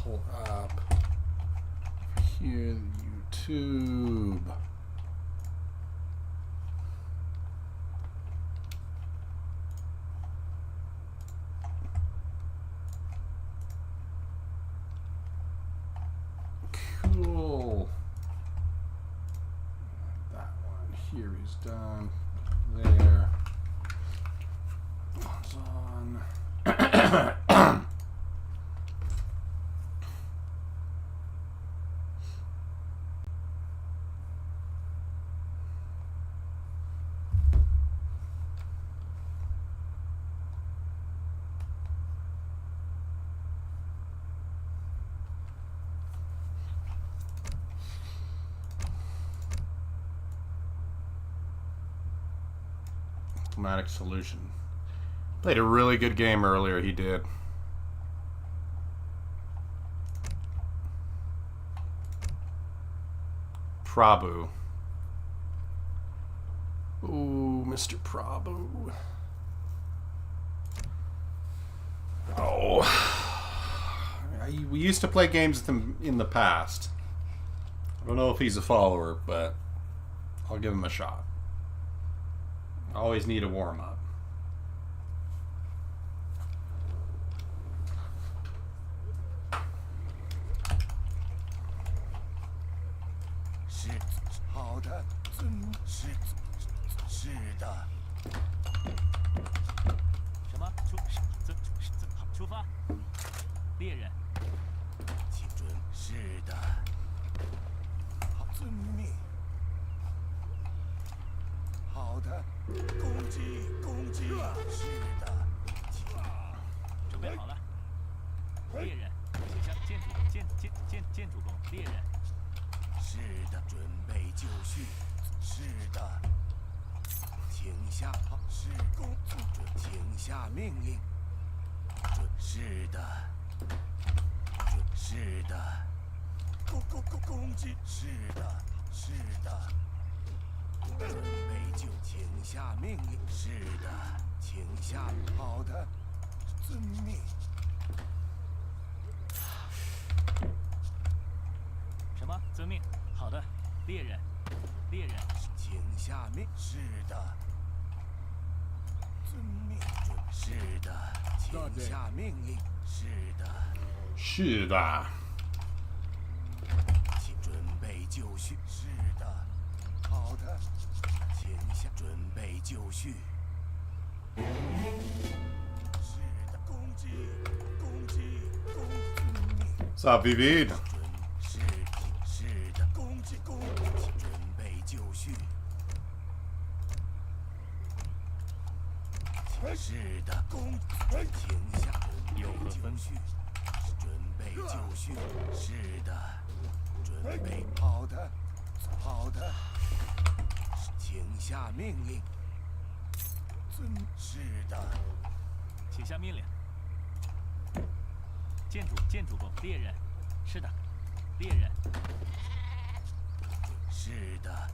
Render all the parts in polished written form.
pull up here, YouTube. Cool. That one here is done. There. One's on. Diplomatic solution. Played a really good game earlier, he did. Prabhu. Ooh, Mr. Prabhu. We used to play games with him in the past. I don't know if he's a follower, but I'll give him a shot. Always need a warm-up.是的。准备就绪。是的。好的。请下。准备就绪。是的。攻击！攻击！攻击！ What's up, BB? 是的。攻击！攻击！准备就绪。是的。攻！请下。有何分序？ 准备就绪，是的。准备好的，好的。请下命令。是的。请下命令。建筑工，猎人。是的，猎人。是的，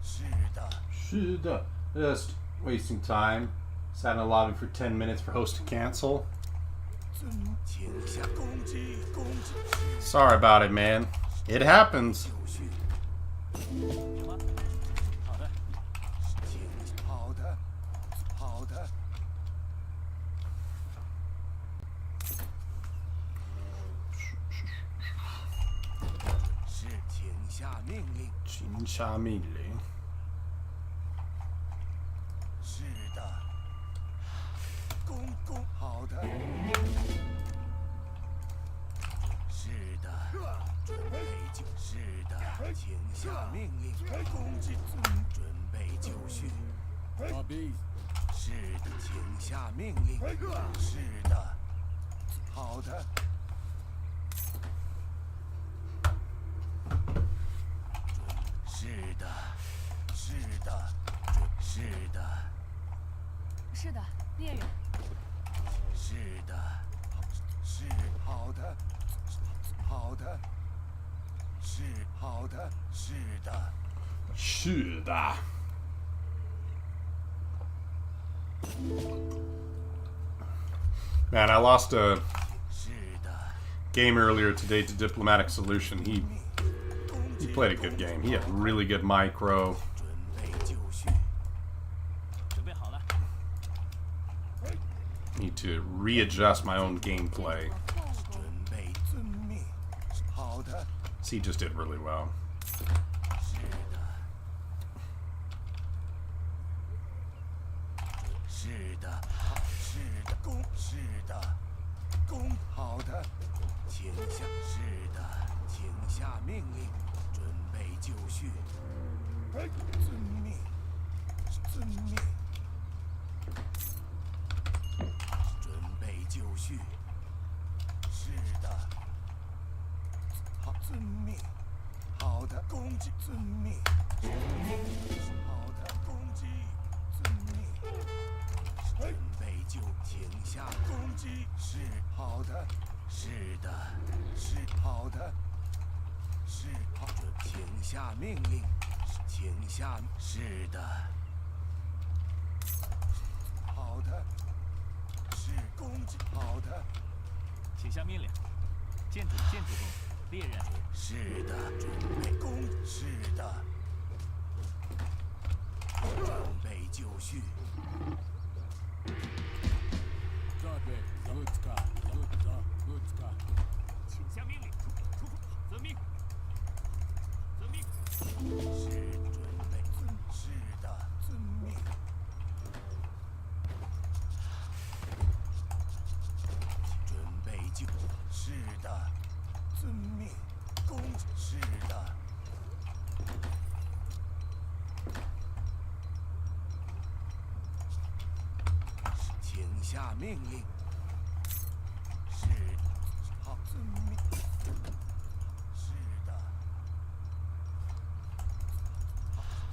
是的。是的。Just wasting time. Sat allotted for 10 minutes for host to cancel. Sorry about it, man. It happens. Man, I lost a game earlier today to Diplomatic Solution. He played a good game. He had really good micro. 准备就绪， 准备好了， Need to readjust my own gameplay. 准备遵命。好的， So he just did really well. 是的，是的，是的，攻，是的，攻，好的，请下，是的，请下命令，准备就绪。遵命，遵命，准备就绪。是的，好，遵命。好的，攻击，遵命。好的，攻击，遵命。准备就，请下攻击。是好的，是的，是好的，是好准，请下命令，请下，是的，好的，是攻击，好的，请下命令。建筑中，猎人，是的，准备攻，是的，准备就绪。 请下命令。出，遵命。遵命。是准备遵，是的，遵命。准备就，是的，遵命。攻，是的。请下命令。是，好，遵命。是的。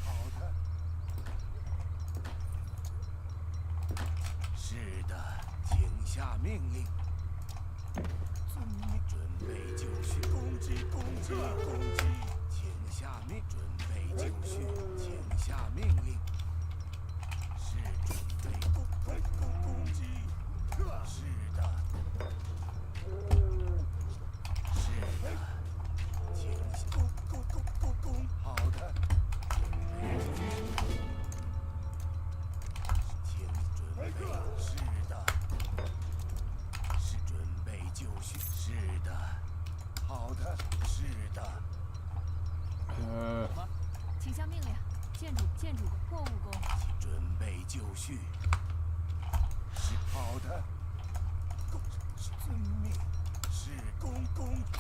好的，是的，请下命令。遵命，准备就绪，攻击，攻击，攻击，请下命，准备就绪，请下命令。是准备攻击，是的，是的，请攻，好的。 请准备，是的，是准备就绪，是的，好的，是的，请下命令，建筑货物工，准备就绪，是好的，攻，是遵命，是攻，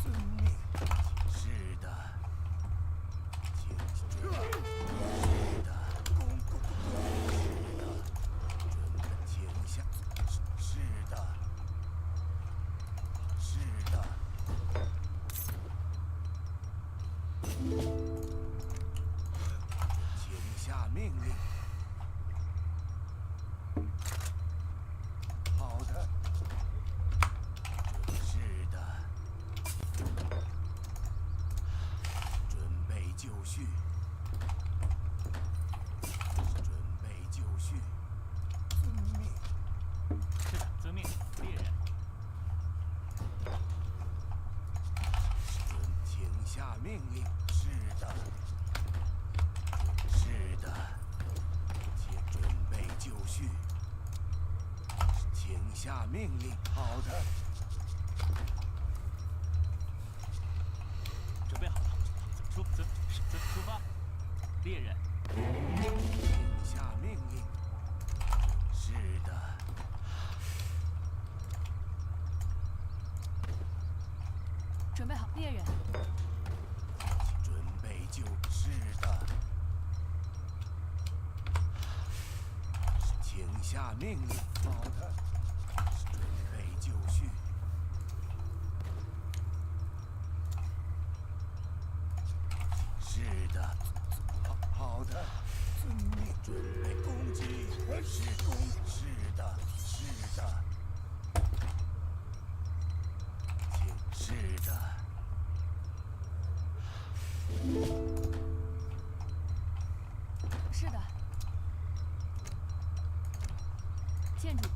遵命，是的，请准备，是的，攻，是的。 准备，请下，是的，是的，请下命令。好的，是的，准备就绪，准备就绪。 遵命，是的，遵命。猎人，准，请下命令。是的，是的，请准备就绪。请下命令。好的，准备好了。出发。猎人，请下命令。是的，准备好，猎人，准备就，是的，请下命令。好的，准备就绪。是的，好的，遵命，准备攻击，是攻，是的，是的，请，是的，是的，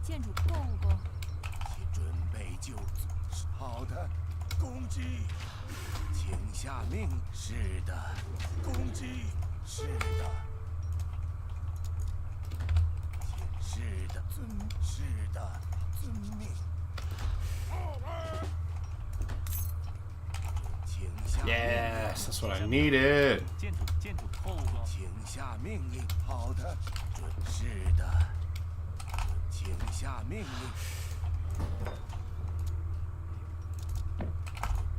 建筑货物工，请准备就，好的，攻击，请下命。是的，攻击。是的。是的，是的，遵命。请下命令。 Yes, that's what I needed. 建筑，后务工。请下命令。好的，是的，请下命令。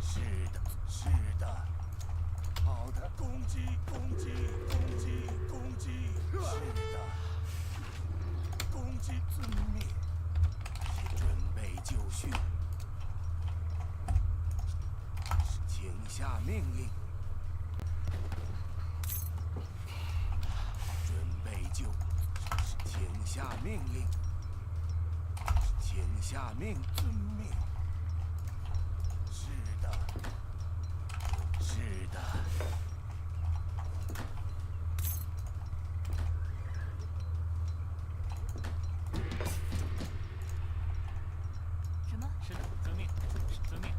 是的，是的，好的，攻击，攻击，攻击，攻击，是的，攻击，遵命，准备就绪，请下命令。 请下命令，请下命，遵命。是的，是的。什么？是的，遵命，遵命。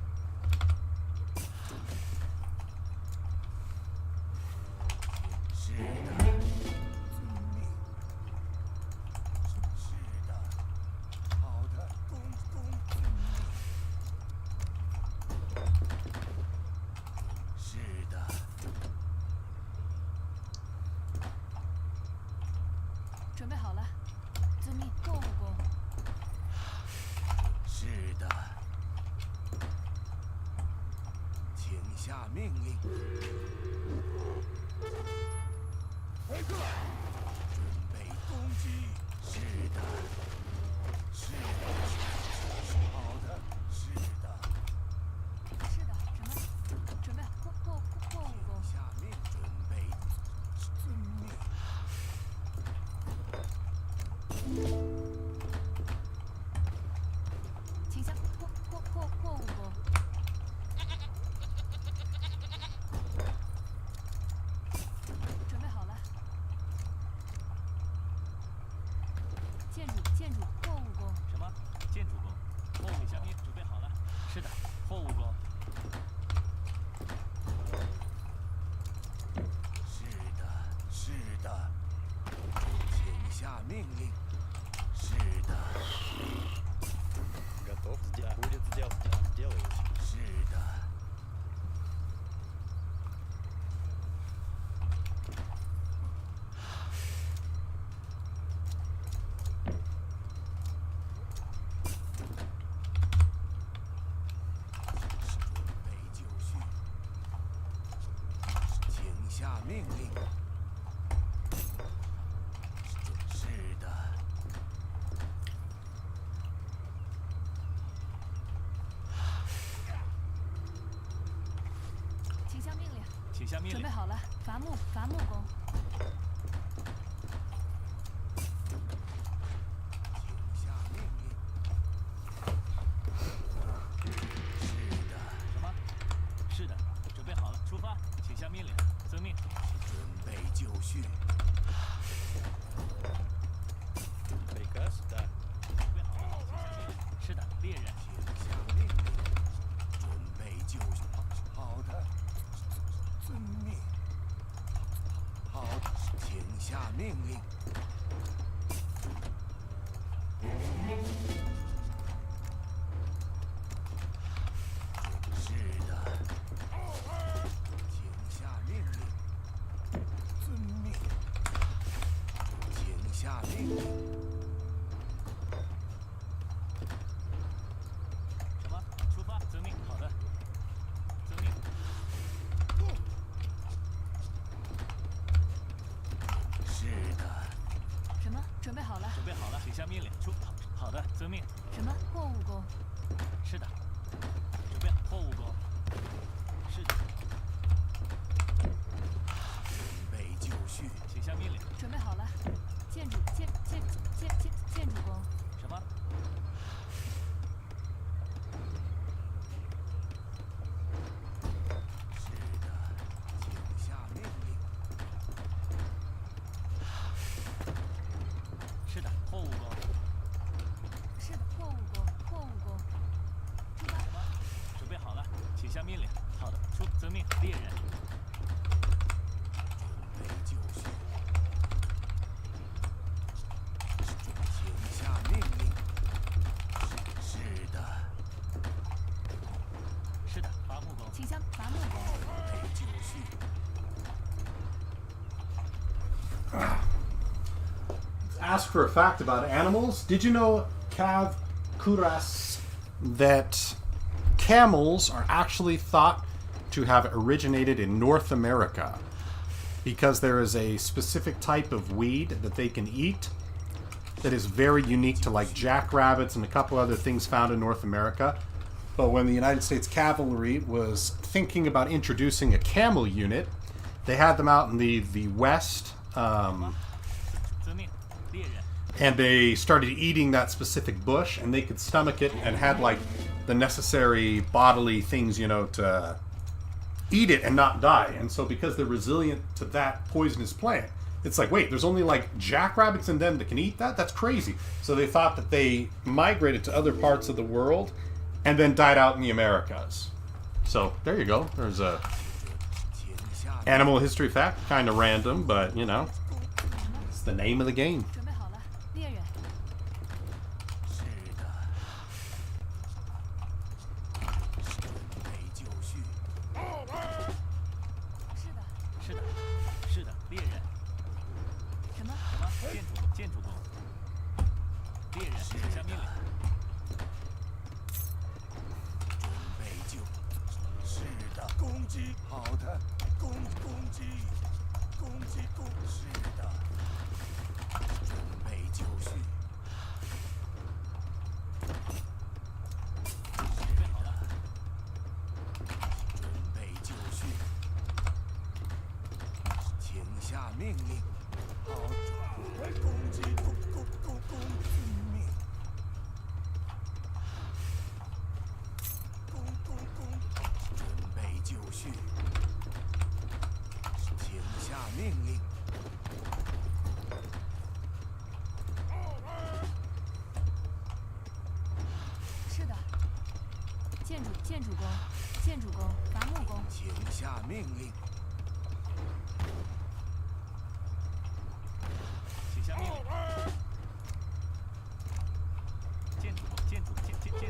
是的。 准备好了，遵命，后务工。是的，请下命令。准备攻击。是的，是的，好的，是的。是的，什么？准备后务工。下命，准备，遵命。 请向后务工。准备好了。建筑，后务工。什么？建筑工。后务下面准备好了。是的，后务工。是的，是的，请下命令。 是的， Готов? Будет сделано. Делай. 是的，准备就绪，请下命令。是的。 请下命令。请下命令。准备好了，伐木工。请下命令。是的，什么？是的，准备好了，出发。请下命令，遵命。准备就绪。 Приказ? Да. 准备好了，请下命令。是的，猎人。请下命令。准备就绪。好的，遵命。好，请下命令。是的，请下命令。遵命。请下命令。 什么？出发，遵命。好的，遵命。是的，什么？准备好了。准备好了，请下命令。好的，遵命。什么？后务工。是的，准备好后务工。是的，准备就绪。请下命令。准备好了，建筑工。什么？是的，请下命令。是的，后务工。是的，后务工。出发。准备好了，猎人，准备就绪。请下命令。是的，是的，伐木工，请向伐木工。准备就绪。 Ask for a fact about animals. Did you know, Cav Kuras, that camels are actually thought to have originated in North America because there is a specific type of weed that they can eat that is very unique to like jackrabbits and a couple other things found in North America. But when the United States Cavalry was thinking about introducing a camel unit, they had them out in the west. 遵命，猎人， And they started eating that specific bush, and they could stomach it and had like the necessary bodily things, you know, to eat it and not die. And so, because they're resilient to that poisonous plant, it's like, wait, there's only like jackrabbits in them that can eat that? That's crazy. So they thought that they migrated to other parts of the world and then died out in the Americas. So there you go. There's a 请下 animal history fact, kind of random, but you know, it's the name of the game. 准备好了，猎人。是的，准备就绪。是的。是的，是的，猎人，什么？什么？建筑工，猎人，请下命令，准备就，是的，攻击，好的，攻击，是的，准备就绪，准备好了，准备就绪，请下命令，好，攻击，攻命，准备就绪，请下命令。 是的。建筑工，伐木工。请下命令，请下命令，建筑工，建筑工，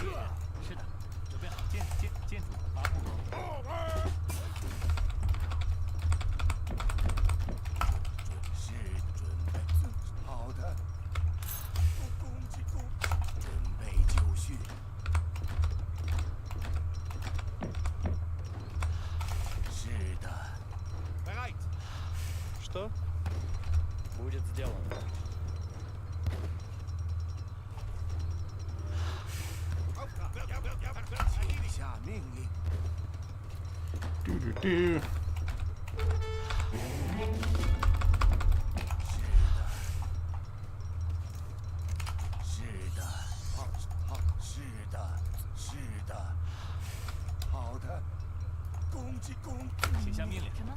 猎人，是的，准备好，建筑伐木工，是准备，好的，准备就绪，是的， Что? Будет сделано. 请下命令， Do-do-do. 是的，好，是的，好的，攻击，请下命令，什么？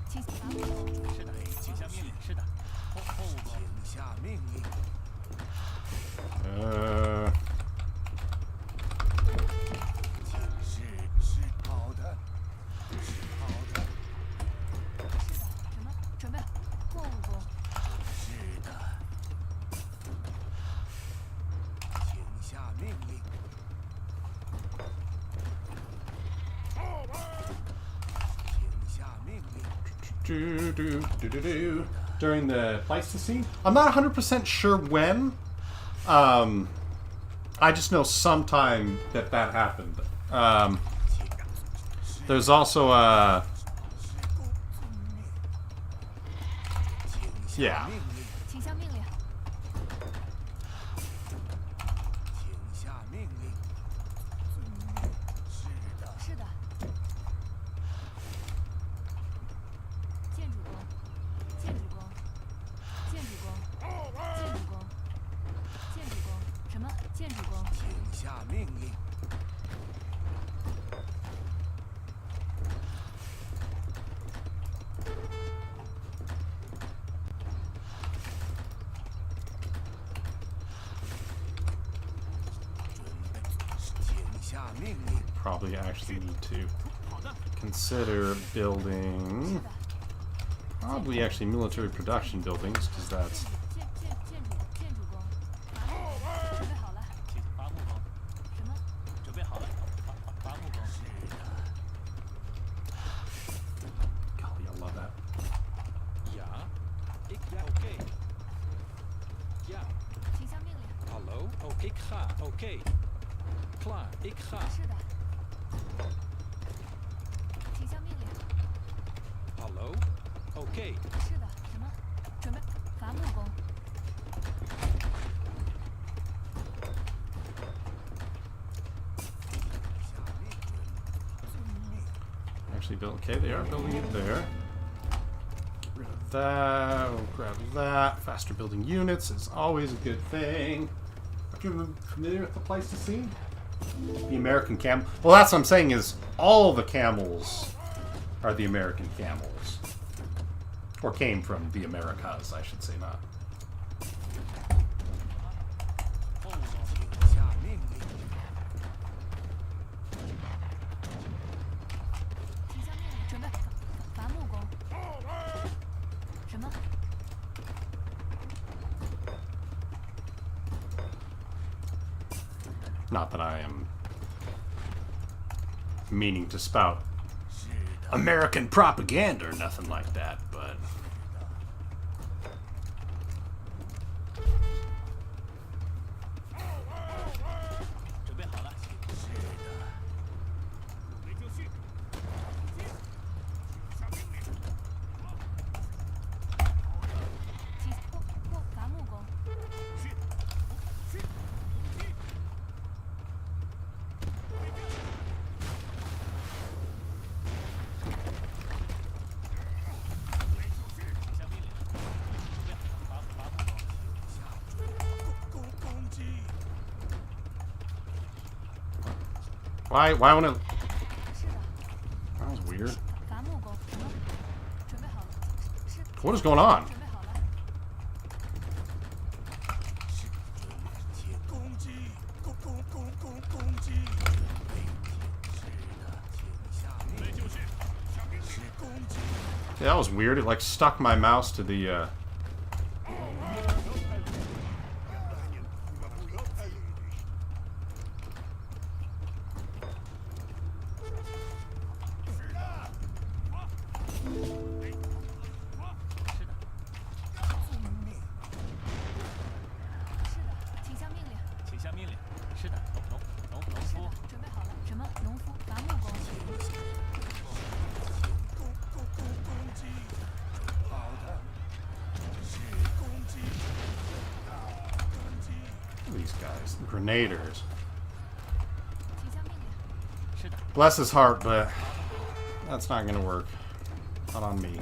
请伐木工。是的，请下命令，是的，货物工，请下命令， 是好的，好的，是的。什么？准备货物工。是的，请下命令，请下命令。 Do-do-do-do-do-do. During the Pleistocene, I'm not 100% sure when. I just know sometime that happened. There's also a yeah. 请下命令。请下命令。是的，是的。建筑工，什么？建筑工。请下命令。 准备，请下命令。 Probably actually need to. 好的， consider building 是的， probably actually military production buildings because that's 建筑工，准备好了。伐木工，什么？准备好了。伐木工， golly, I love that. Ja. Ja, oké. Ja. 请下命令。 Hallo? Oh, ik ga. Oké. Klaar, ik ga. 是的。请下命令。 Hallo? Oké. 是的。什么？准备伐木工。 Actually, build. Okay, they are building it there. Get rid of that. We'll grab that. Faster building units is always a good thing. Are you familiar with the Pleistocene? The American camel. Well, that's what I'm saying is all the camels are the American camels, or came from the Americas, I should say, not. 货物工，请下命令。 请下命令。准备伐木工。什么？ Not that I am meaning to spout 是的， American propaganda or nothing like that, but 准备好了。是的，准备就绪。请伐木工。 请下命令。准备好伐木工。攻击， why won't it? 是的。 That was weird. 伐木工。什么？准备好了。是。 What is going on? 准备好了。请攻击，攻击，准备，是的，请下命令。是攻击， Yeah, that was weird. It like stuck my mouse to the. These guys, grenaders. Bless his heart, but that's not gonna work. Not on me.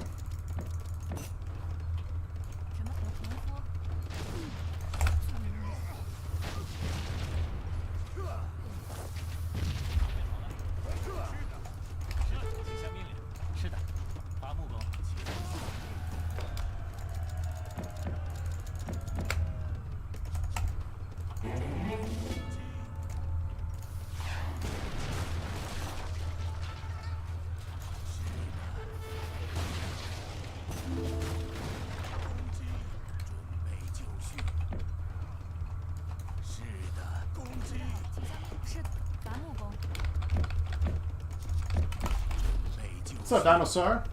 What's up, Dinosaur?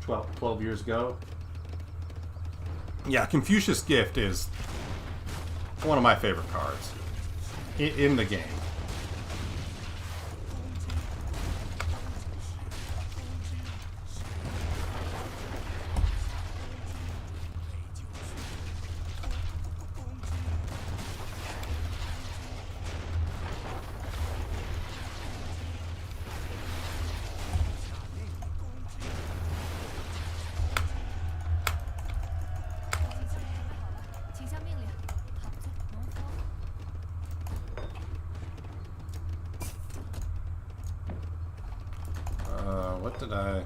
12 years ago. Yeah, Confucius Gift is one of my favorite cards in the game. What did I...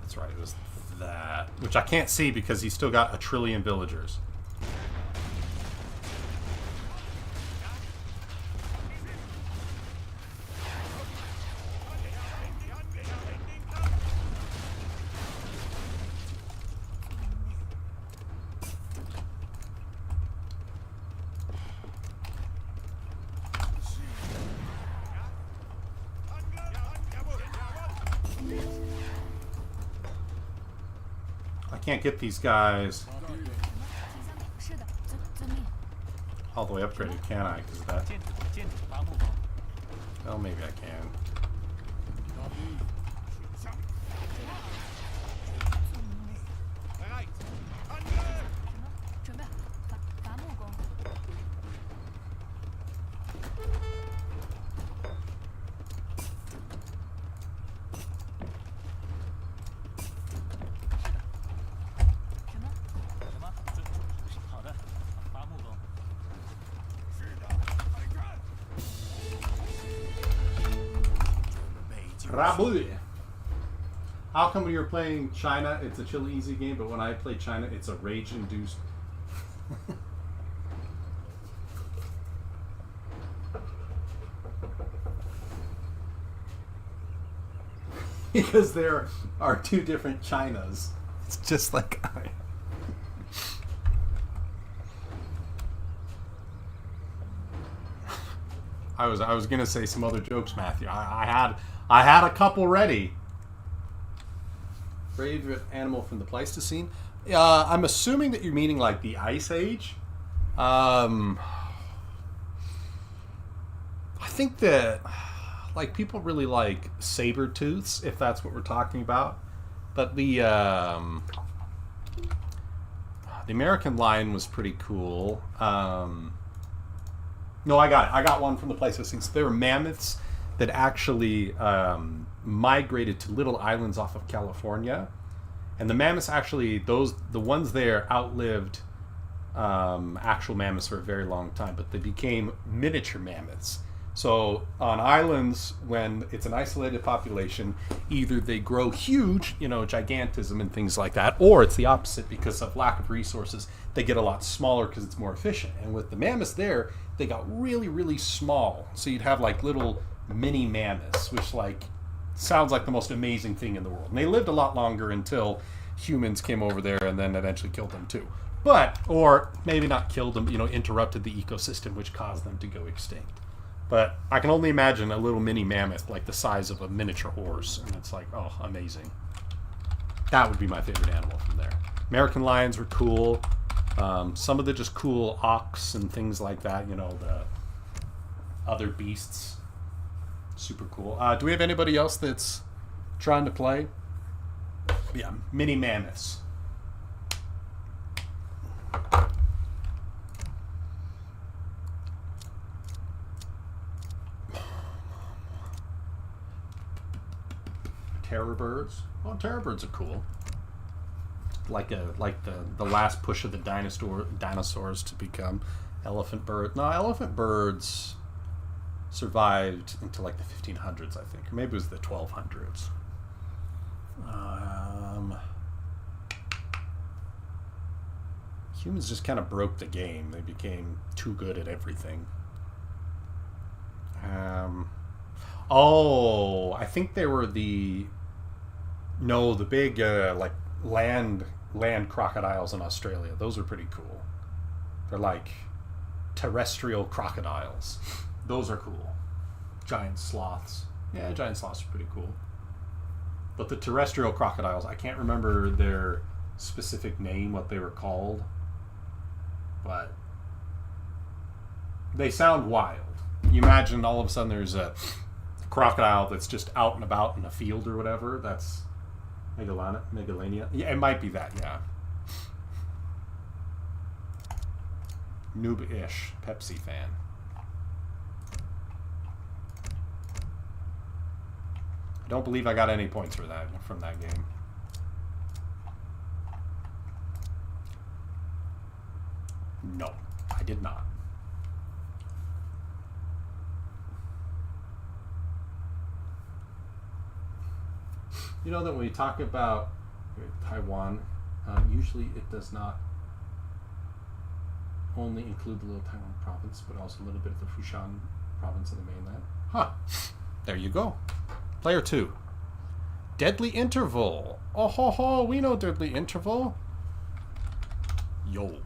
That's right, it was that, which I can't see because he's still got a trillion villagers. I can't get these guys 是的，遵命。 all the way upgraded, can I? Because of that. 剑指剑指伐木工， Well, maybe I can. 准备好，伐木工。 什么？什么？好的，伐木工。 Rabu. How come when you're playing China, it's a chill easy game, but when I play China, it's a rage-induced... Because there are two different Chinas. It's just like I was gonna say some other jokes, Matthew. I had a couple ready. Favorite animal from the Pleistocene? I'm assuming that you're meaning like the Ice Age. I think that like people really like saber tooths, if that's what we're talking about. But the American lion was pretty cool. No, I got it. I got one from the Pleistocene. So there were mammoths that actually migrated to little islands off of California, and the mammoths actually the ones there outlived actual mammoths for a very long time, but they became miniature mammoths. So on islands, when it's an isolated population, either they grow huge, gigantism and things like that, or it's the opposite because of lack of resources. They get a lot smaller because it's more efficient. And with the mammoths there, they got really, really small. So you'd have like little mini mammoths, which like sounds like the most amazing thing in the world. And they lived a lot longer until humans came over there and then eventually killed them too. Or maybe not killed them, interrupted the ecosystem, which caused them to go extinct. But I can only imagine a little mini mammoth like the size of a miniature horse, and it's like, oh, amazing. That would be my favorite animal from there. American lions were cool. Some of the just cool ox and things like that, the other beasts. Super cool. Do we have anybody else that's trying to play? Yeah, mini mammoths. Terror birds. Oh, terror birds are cool. Like the last push of the dinosaurs to become elephant bird. No, elephant birds survived until like the 1500s, I think, or maybe it was the 1200s. Humans just kind of broke the game. They became too good at everything. I think they were the big like land crocodiles in Australia. Those are pretty cool. They're like terrestrial crocodiles. Those are cool. Giant sloths. Yeah, giant sloths are pretty cool. But the terrestrial crocodiles, I can't remember their specific name, what they were called. But they sound wild. You imagine all of a sudden there's a crocodile that's just out and about in a field or whatever. That's Megalania. Yeah, it might be that, yeah. Noob-ish Pepsi fan. I don't believe I got any points for that from that game. No, I did not. You know that when we talk about Taiwan. Usually it does not only include the Little Taiwan province, but also a little bit of the Fushan province of the mainland. Huh. There you go. Player 2. Deadly Interval. Oh ho ho, we know Deadly Interval. Yo.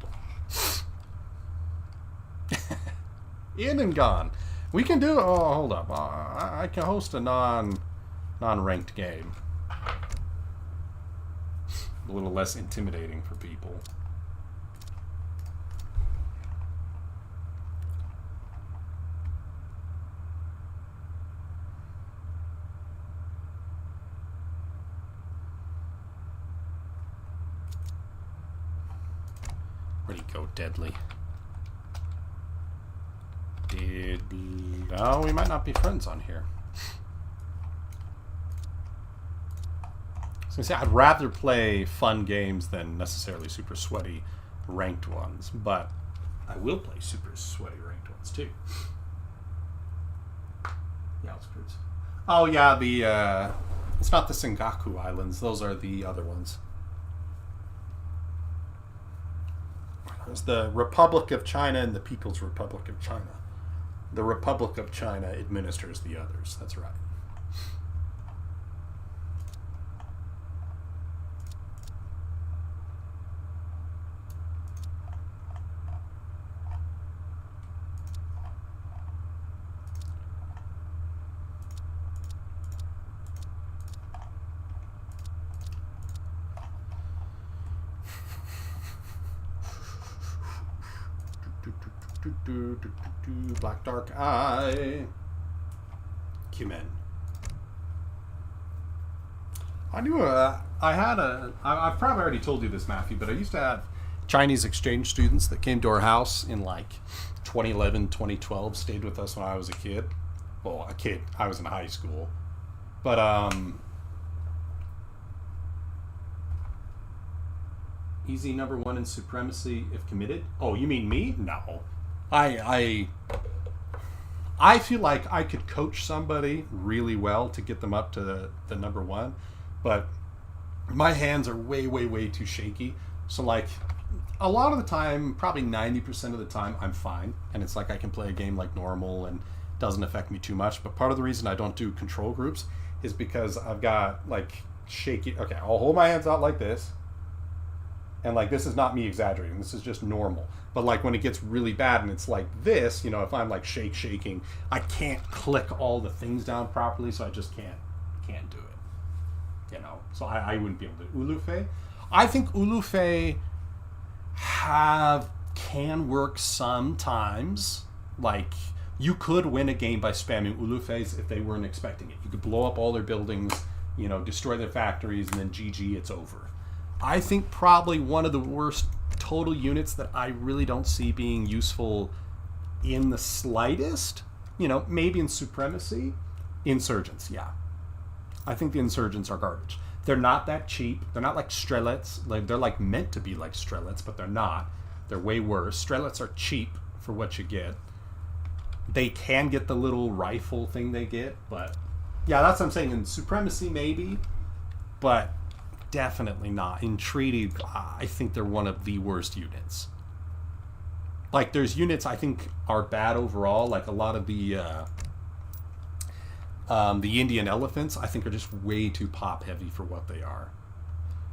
In and gone. We can do. Oh, hold up. I can host a non-ranked game. A little less intimidating for people. Where'd he go, Deadly? Oh, we might not be friends on here. So I'd rather play fun games than necessarily super sweaty ranked ones, but I will play super sweaty ranked ones too. The outskirts. Oh yeah, the it's not the Sengaku Islands; those are the other ones. There's the Republic of China and the People's Republic of China. The Republic of China administers the others. That's right. Black Dark Eye. Cumin. I knew I've probably already told you this, Matthew, but I used to have Chinese exchange students that came to our house in like 2011, 2012, stayed with us when I was a kid. Well, I was in high school. But, easy number 1 in supremacy if committed. Oh, you mean me? No. I feel like I could coach somebody really well to get them up to the number 1, but my hands are way too shaky. So like a lot of the time, probably 90% of the time, I'm fine, and it's like I can play a game like normal and doesn't affect me too much. But part of the reason I don't do control groups is because I've got like shaky. Okay, I'll hold my hands out like this. And like, this is not me exaggerating. This is just normal. But like when it gets really bad and it's like this, you know, if I'm like shaking, I can't click all the things down properly, so I just can't do it. You know, so I wouldn't be able to. Ulufei, I think Ulufei can work sometimes. Like you could win a game by spamming Ulufeis if they weren't expecting it. You could blow up all their buildings, you know, destroy their factories, and then GG, it's over. I think probably one of the worst total units that I really don't see being useful in the slightest, you know, maybe in supremacy, insurgents, yeah. I think the insurgents are garbage. They're not that cheap. They're not like Strelets. Like, they're like meant to be like Strelets, but they're not. They're way worse. Strelets are cheap for what you get. They can get the little rifle thing they get, but yeah, that's what I'm saying. In supremacy, maybe, but definitely not. In treaty, I think they're one of the worst units. Like, there's units I think are bad overall. Like a lot of the Indian elephants, I think, are just way too pop heavy for what they are.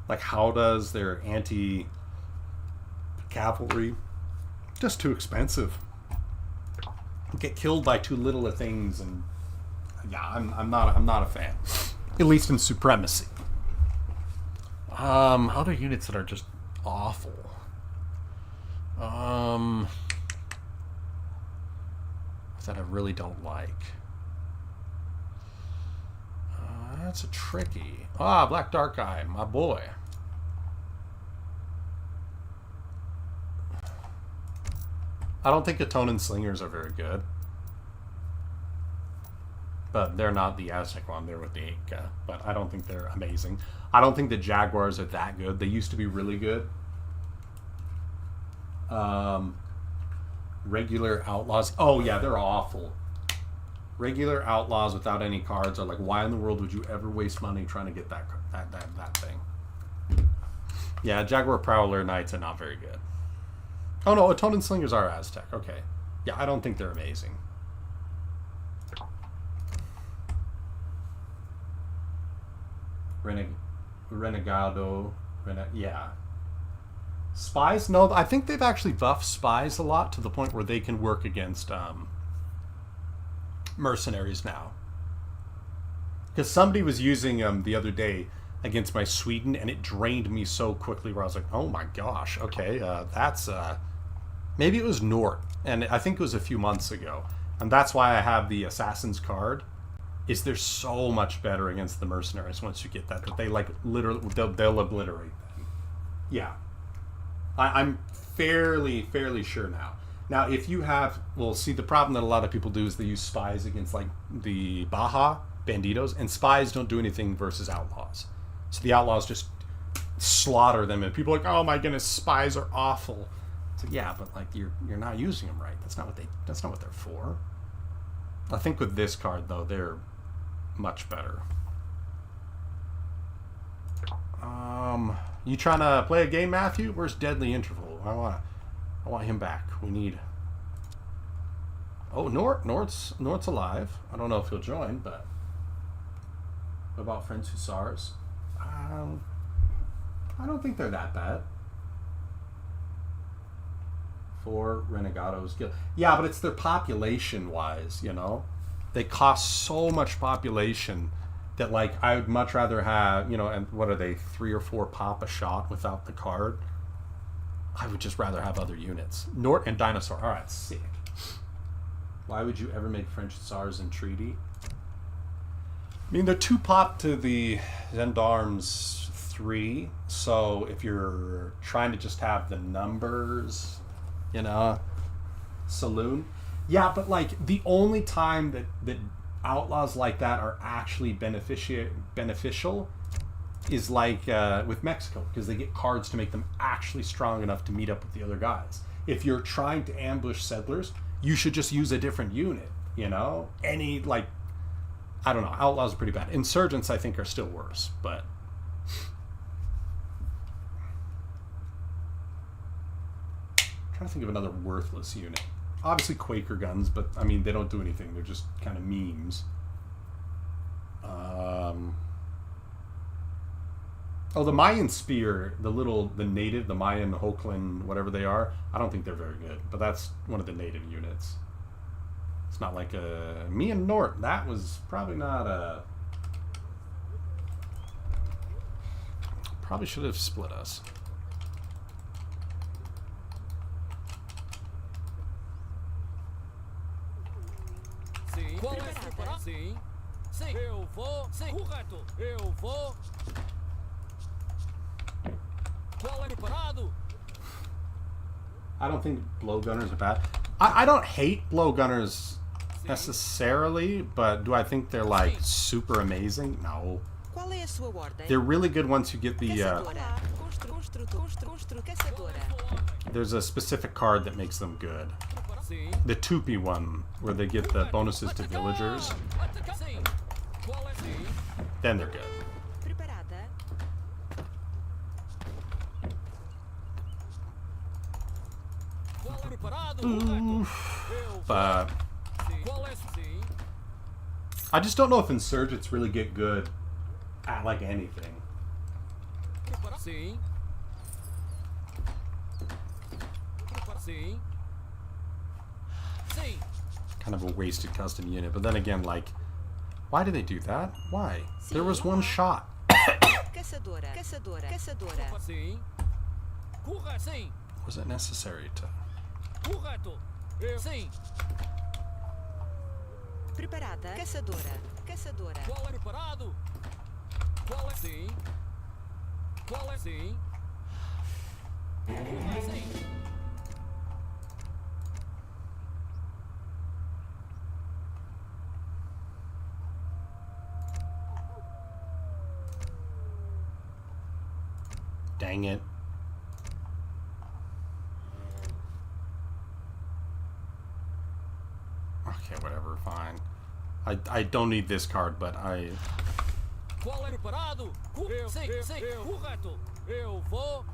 Like, how does their anti-cavalry just too expensive? Get killed by too little of things, and yeah, I'm not a fan. At least in supremacy. Other units that are just awful. That I really don't like. That's a tricky. Black Dark Eye, my boy. I don't think Atonin Slingers are very good. But they're not the Aztec one, they're with the Inca. But I don't think they're amazing. I don't think the Jaguars are that good. They used to be really good. Regular Outlaws. Oh yeah, they're awful. Regular Outlaws without any cards are like, why in the world would you ever waste money trying to get that thing? Yeah, Jaguar Prowler Knights are not very good. Oh no, Atonin Slingers are Aztec. Okay. Yeah, I don't think they're amazing. Renegado. Yeah. Spies? No, I think they've actually buffed spies a lot to the point where they can work against mercenaries now. Because somebody was using them the other day against my Sweden, and it drained me so quickly where I was like, oh my gosh, okay, that's... maybe it was Nort, and I think it was a few months ago. And that's why I have the Assassin's card, is they're so much better against the mercenaries once you get that they, like, literally, they'll obliterate them. Yeah. I'm fairly sure now. Now, if you have... Well, see, the problem that a lot of people do is they use spies against, like, the Baja Banditos, and spies don't do anything versus outlaws. So the outlaws just slaughter them, and people are like, oh my goodness, spies are awful. So yeah, but like you're not using them right. That's not what they're for. I think with this card though, they're much better. You trying to play a game, Matthew? Where's Deadly Interval? I want him back. We need... Oh, Nort's alive. I don't know if he'll join, but... What about French Hussars? I don't think they're that bad. 4 Renegados Guild. Yeah, but it's their population-wise, you know? They cost so much population that, like, I would much rather have, you know, and what are they, 3 or 4 pop a shot without the card? I would just rather have other units. Nort and Dinosaur. Alright, sick. Why would you ever make French Hussars in Treaty? I mean, they're 2 pop to the Gendarmes 3, so if you're trying to just have the numbers, you know, Saloon. Yeah, but, like, the only time that outlaws like that are actually beneficial is, like, with Mexico, because they get cards to make them actually strong enough to meet up with the other guys. If you're trying to ambush settlers, you should just use a different unit, you know? Any, like... I don't know. Outlaws are pretty bad. Insurgents, I think, are still worse, but... I'm trying to think of another worthless unit. Obviously Quaker guns, but, I mean, they don't do anything. They're just kind of memes. Oh, the Mayan Spear, the native, the Mayan Hoklin, whatever they are, I don't think they're very good, but that's one of the native units. It's not like me and Nort. That was probably not a... Probably should have split us. Sim. Qual é preparado? Sim. Sim. Eu vou. Sim. Correto. Eu vou. Qual é preparado? I don't think blowgunners are bad. I don't hate blowgunners necessarily, but do I think they're like super amazing? No. Qual é a sua ordem? They're really good once you get the Caçadora. there's a specific card that makes them good. The Tupi one, where they get the bonuses to villagers. Then they're good. Preparada. But I just don't know if insurgents really get good at like anything. Sim. Sim. Sim. Kind of a wasted custom unit, but then again, like, why do they do that? Why? There was one shot. Caçadora. Caçadora. Caçadora. Sim. Correto. Sim. Was it necessary to? Correto. Sim. Preparada. Caçadora. Caçadora. Qual é preparado? Qual é? Sim. Qual é? Sim. Sim. Dang it. Okay, whatever, fine. I don't need this card, but I Qual é preparado? Sim, correto. Eu vou.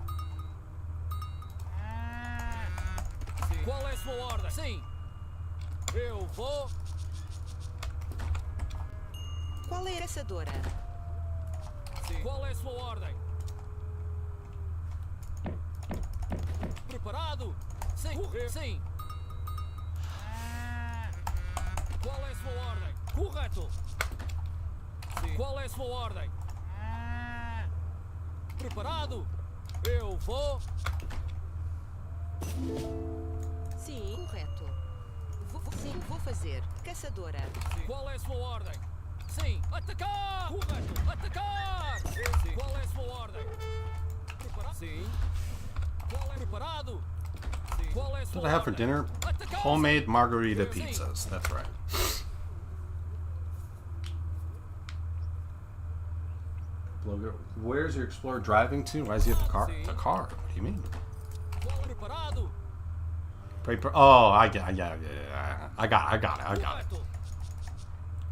Sim. Qual é sua ordem? Sim. Eu vou. Qual é a caçadora? Sim. Qual é sua ordem? Preparado? Sim. Sim. Qual é sua ordem? Correto. Sim. Qual é sua ordem? Preparado? Eu vou. Sim, correto. Sim, vou fazer. Caçadora. Sim. Qual é sua ordem? Sim. Atacar! Correto. Atacar! Sim. Qual é sua ordem? Preparado? Sim. Qual é preparado? Sim. Qual é sua What did I have for ordem? dinner? Atacar! Homemade margarita pizzas. That's right. Logo, where's your explorer driving to? Why is he at the car? The car? What do you mean? Qual é preparado? Oh, I got it. Correto.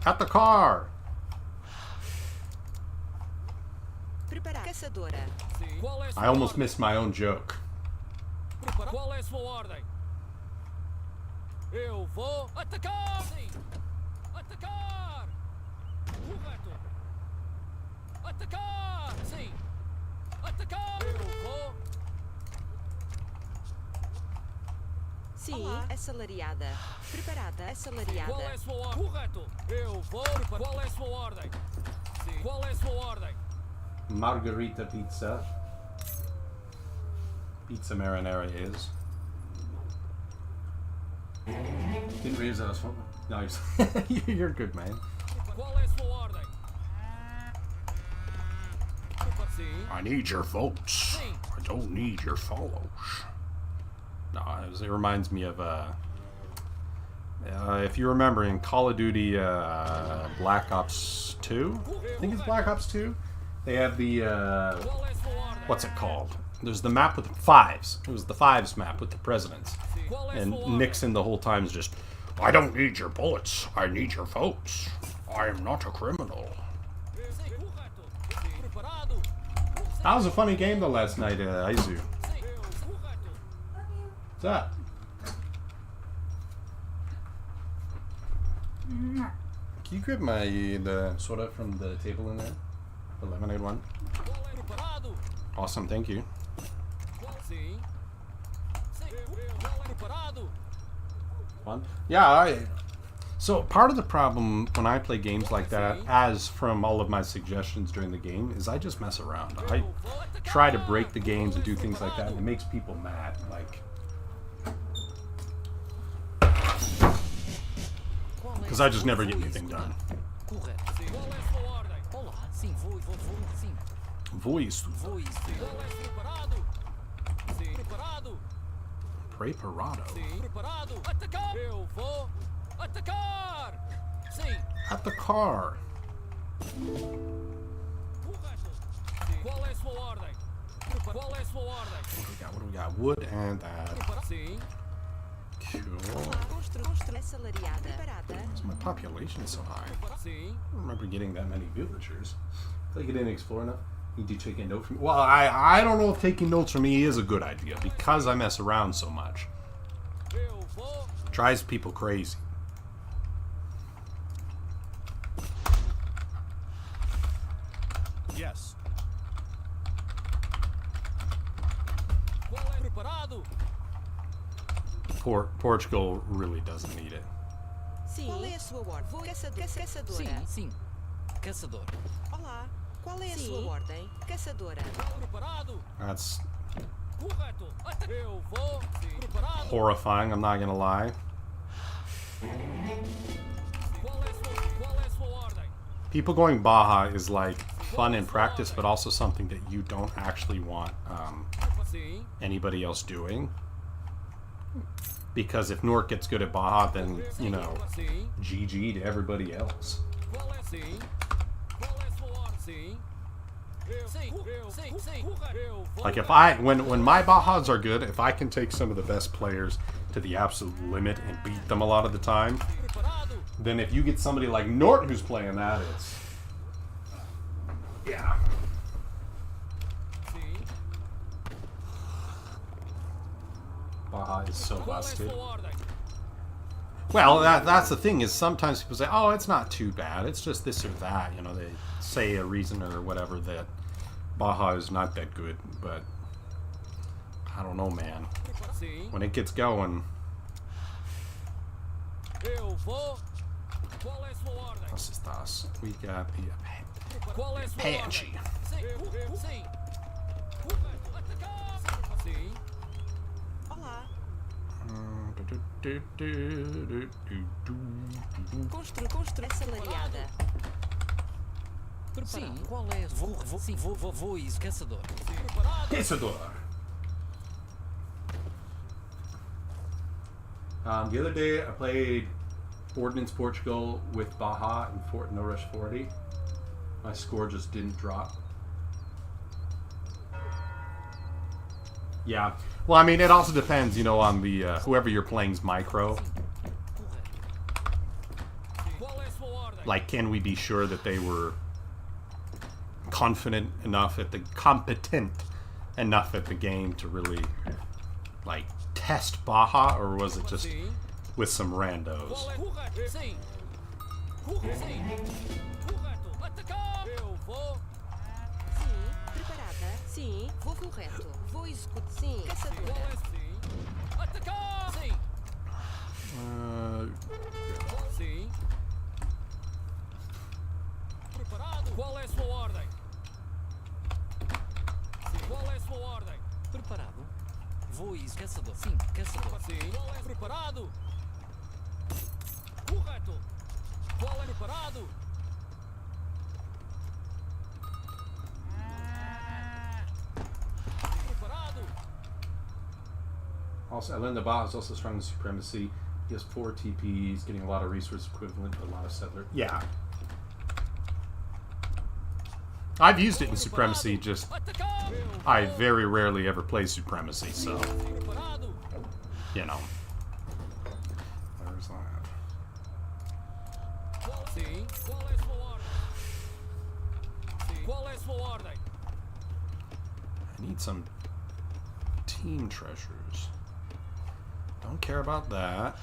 At the car. Preparar. Caçadora. Sim. Qual é sua I almost ordem? missed my own joke. Preparado. Qual é sua ordem? Eu vou atacar! Sim. Atacar! Correto. Atacar! Sim. Atacar! Eu vou. Sim, Olá. assalariada. Preparada. Assalariada. Qual é sua ordem? Correto. Eu vou. Qual é sua ordem? Sim. Qual é sua ordem? Margarita pizza. Pizza marinara is. Didn't realize that was fun. No, you're good, man. Qual é sua ordem? Sim. I need your votes. Sim. I don't need your follows. No, it reminds me of if you remember in Call of Duty Black Ops 2, I think it's Black Ops 2. They have the Qual é sua ordem? what's it called? There's the map with the fives. It was the fives map with the presidents, Qual é and sua ordem? Nixon the whole time is just, I don't need your bullets. I need your votes. I am not a criminal. Sim. Correto. Sim. Preparado? That was a funny game though last night, Aizu. Sim. Correto. What's that? Can you grab the soda from the table in there? The lemonade one. Qual é preparado? Awesome, thank you. Sim. Sim. Qual é preparado? One? Yeah, so part of the problem when I play games like that, as from all of my suggestions during the game, is I just mess around. I try to break the games and do things like that, and it makes people mad. Like, because I just never get anything done. Correto. Sim. Qual é sua ordem? Olá. Sim, vou, sim. Voice. Vou isso. Qual é preparado? Sim. Preparado? Preparado. Sim. Preparado? Atacar! Eu vou atacar! Sim. At the car. Correto. Sim. Qual é sua ordem? Qual é sua ordem? What do we got? Wood and that. Sim. Cool. Constru. Assalariada. Preparada. My population is so high. Sim. I don't remember getting that many villagers. I feel like I didn't explore enough. You do take a note from me. Well, I don't know if taking notes from me is a good idea because I mess around so much. Eu vou. Drives people crazy. Yes. Qual é preparado? Portugal really doesn't need it. Sim. Qual é a sua ordem? Vou caçadora. Sim, sim. Caçador. Olá. Qual é a sua ordem? Caçadora. Qual é preparado? That's Correto. Eu vou. Sim. Preparado? horrifying, I'm not gonna lie. Qual é sua ordem? People going Baja is like fun in practice, but also something that you don't actually want Sim. anybody else doing. Because if Nork gets good at Baja, then, you know, Sim. GG to everybody else. Qual é sim? Qual é sua ordem? Sim. Sim. Sim. Correto. Eu vou. Like if when my Bajas are good, if I can take some of the best players to the absolute limit and beat them a lot of the time, Preparado? then if you get somebody like Nort who's playing that, it's Yeah. Sim. Baja is so Qual é a busted. sua ordem? Well, that's the thing is sometimes people say, "Oh, it's not too bad. It's just this or that." You know, they say a reason or whatever that Baja is not that good, but I don't know, man. Sim. When it gets going, Eu vou. Qual é a sua ordem? what's this thoughts? We got the Qual é a sua Banshee. ordem? Sim. Sim. Correto. Atacar. Sim. Olá. Constru assalariada. Sim. Qual é? Vou isso, caçador. Preparado. Caçador. The other day, I played Ordnance Portugal with Baja in Fort No Rush 40. My score just didn't drop. Yeah. Well, I mean, it also depends, you know, on the whoever you're playing's micro. Qual é a sua ordem? Like, can we be sure that they were confident enough at the competent enough at the game to really like test Baja, or was it just Sim. with some randos? Qual é? Correto. Sim. Correto. Sim. Correto. Atacar. Eu vou. Sim. Preparada. Sim. Vou correto. Vou executar. Sim. Qual Caçadora. é? Sim. Atacar. Sim. Sim. Preparado. Qual é a sua ordem? Sim. Qual é a sua ordem? Preparado? Vou isso, caçador. Sim, caçador. Sim. Qual é? Preparado. Correto. Qual é? Preparado. Preparado. Also, I learned the Baja is also strong in Supremacy. He has 4 TPs, getting a lot of resource equivalent, a lot of settler. Yeah. I've used it in Supremacy, just Atacar. I very rarely ever play Supremacy, so, Preparado. you know. Where's that? Sim. Qual é a sua ordem? Sim. Qual é a sua ordem? I need some team treasures. Don't care about that.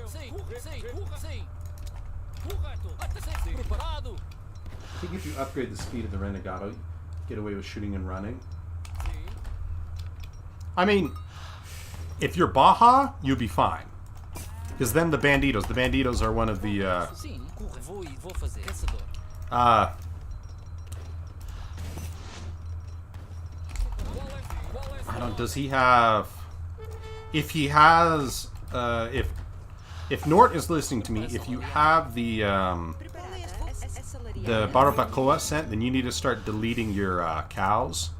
Sim. Sim. Sim. Correto. Sim. Preparado. I think if you upgrade the speed of the Renegado, you get away with shooting and running. Sim. I mean, if you're Baja, you'll be fine. Because then the Banditos are one of the, Sim, corre. Vou fazer. Caçador. I don't, does he have, if he has, if Nort is listening to me, if you have the Preparada. Assalariada. Barbacoa scent, then you need to start deleting your cows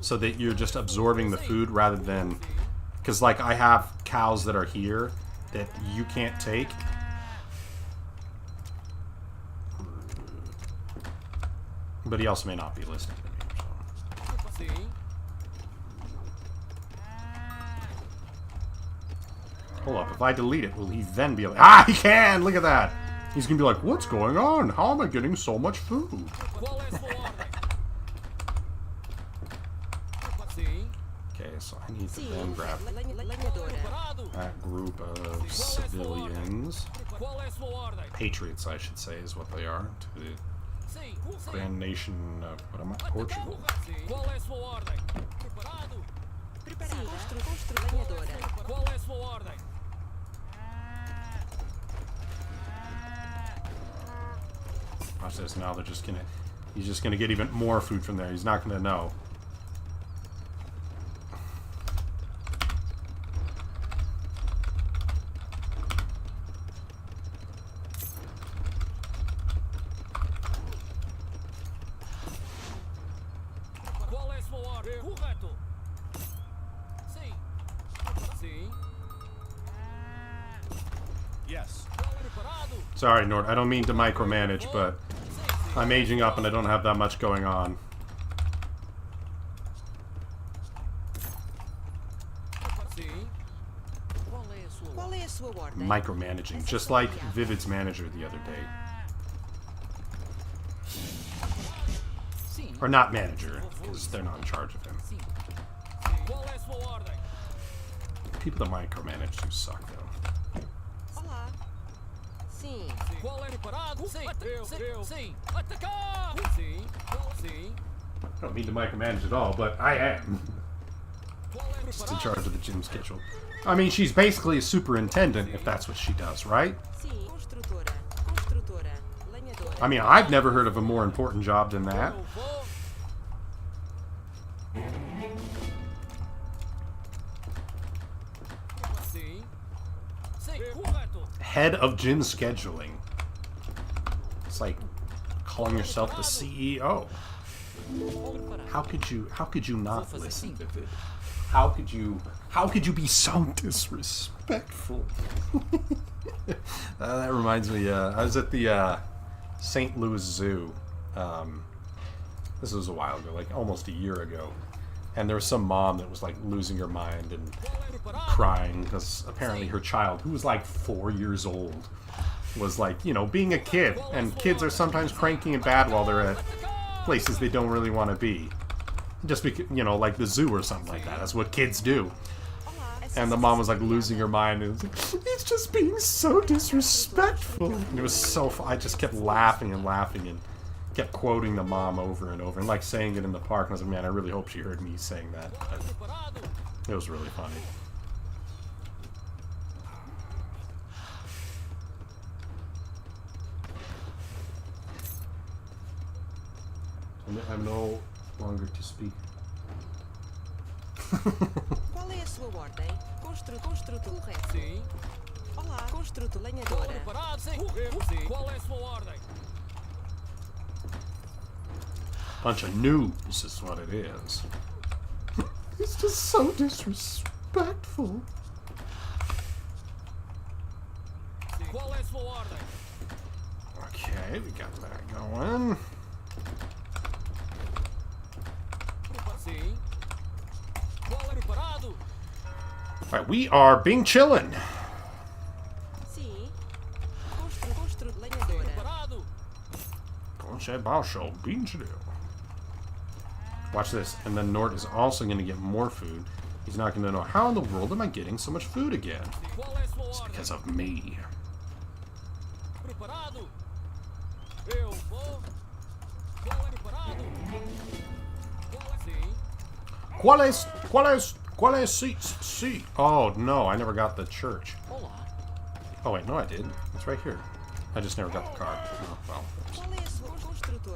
so that you're just absorbing the food rather than, because like I have cows that are here that you can't take. But he also may not be listening to me. So. Sim. Hold up, if I delete it, will he then be like, ah, he can! Look at that! He's gonna be like, what's going on? How am I getting so much food? Qual é a sua ordem? Sim. Okay, so I need to Sim. then grab Lenhadora. Preparado. that group of civilians. Qual é a sua ordem? Patriots, I should say, is what they are. To the Sim. Sim. grand nation of, what am I? Portugal. Sim. Qual é a sua ordem? Preparado. Preparada. Constru lenhadora. Qual é a sua ordem? Watch this, now they're just gonna, he's just gonna get even more food from there. He's not gonna know. Qual é a sua ordem? Correto. Sim. Sim. Yes. Preparado. Sorry, Nort, I don't mean to micromanage, but I'm aging up and I don't have that much going on. Sim. Qual é a sua Qual é a sua ordem? Micromanaging, just like Vivid's manager the other day. Or not manager, because they're not in charge of him. Sim. Qual é a sua ordem? People that micromanage do suck, though. Olá. Sim. Qual é preparado? Sim. Sim. Atacar! Sim. Sim. I don't mean to micromanage at all, but I am. Qual é Just in preparado? charge of the gym schedule. I mean, she's basically a superintendent, if that's what she does, right? Sim. Construtora. Construtora. Lenhadora. I mean, I've never heard of a more important job than that. Eu vou. Sim. Sim. Correto. Head of gym scheduling. It's like calling yourself the CEO. How could you not listen to it? How could you be so disrespectful? That reminds me, I was at the St. Louis Zoo. This was a while ago, like almost a year ago. And there was some mom that was like losing her mind and crying because apparently her child, who was like 4 years old, was like, you know, being a kid. And kids are sometimes cranky and bad while they're at places they don't really want to be. Just because, you know, like the zoo or something like that. That's what kids do. And the mom was like losing her mind and was like, he's just being so disrespectful. And it was so I just kept laughing and laughing and kept quoting the mom over and over and like saying it in the park. And I was like, man, I really hope she heard me saying that. But it was really funny. I'm no longer to speak. Qual é a sua ordem? Construtor. Correto. Sim. Olá. Construtor. Qual é Lenhadora. preparado? Sim. Sim. Qual é a sua ordem? Bunch of noobs is what it is. It's just so disrespectful. Sim. Qual é a sua ordem? Okay, we got that going. Sim. Qual é preparado? Alright, we are being chillin'. Sim. Construtor. Lenhadora. Preparado? Conche Baosho, being chill. Watch this, and then Nort is also going to get more food. He's not going to know, how in the world am I getting so much food again? Qual é a sua It's ordem? because of me. Preparado? Eu vou. Qual é preparado? Qual é? Sim. Qual es seat? Oh, no, I never got the church. Olá. Oh, wait, no, I did. It's right here. I just never got the card. Oh, well. oops. Qual é a sua construtor?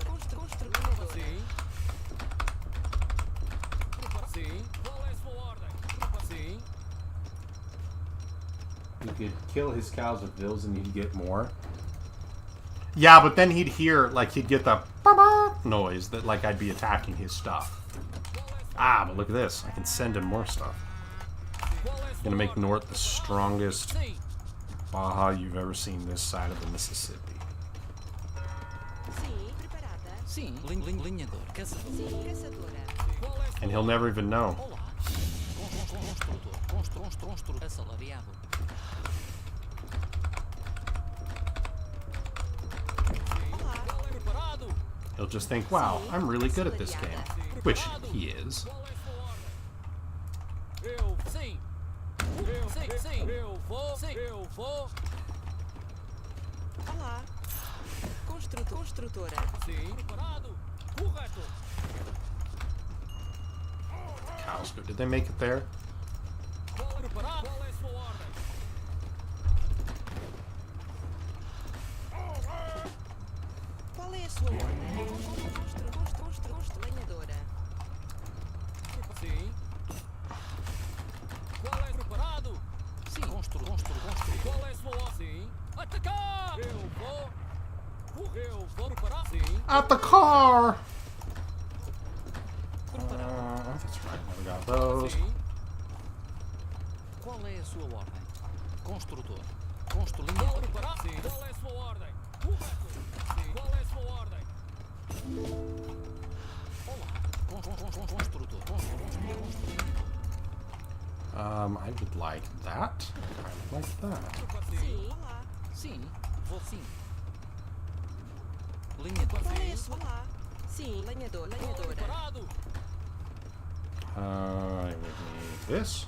Lenhadora. Sim. Sim. Qual é a sua ordem? Sim. You could kill his cows with bills and you'd get more. Yeah, but then he'd hear, like, he'd get the noise that, like, I'd be attacking his stuff. Ah, but look at this. I can send him more stuff. Gonna make Nort the strongest Sim. Baja you've ever seen this side of the Mississippi. Sim. Preparada. Sim. Lenhador. Caçador. Sim. Caçadora. Qual é a sua And he'll never even know. Olá. Construtor. Assalariado. Olá. Qual é preparado? He'll just think, wow, I'm really good at this game. Which he is. Qual é a sua ordem? Eu. Sim. Sim. Eu vou. Sim. Eu vou. Olá. Construtora. Sim. Preparado? Correto. Cows good. Did they make it there? Qual é preparado? Qual é a sua ordem? Qual é a sua ordem? Construtor. Lenhadora. Sim. Qual é preparado? Sim. Construtor. Qual é a sua ordem? Sim. Atacar! Eu vou. Preparar? Sim. At the car! That's right. Never got those. Sim. Qual é a sua ordem? Construtor. Qual Lenhador. preparar? Sim. Qual é a sua ordem? Correto. Sim. Qual é a sua ordem? Olá. Construtor. I would like that. I would like that. Sim. Olá. Sim. Vou sim. Lenhador. Qual é a sua? Olá. Sim, lenhador, lenhadora. Preparado. I would need this.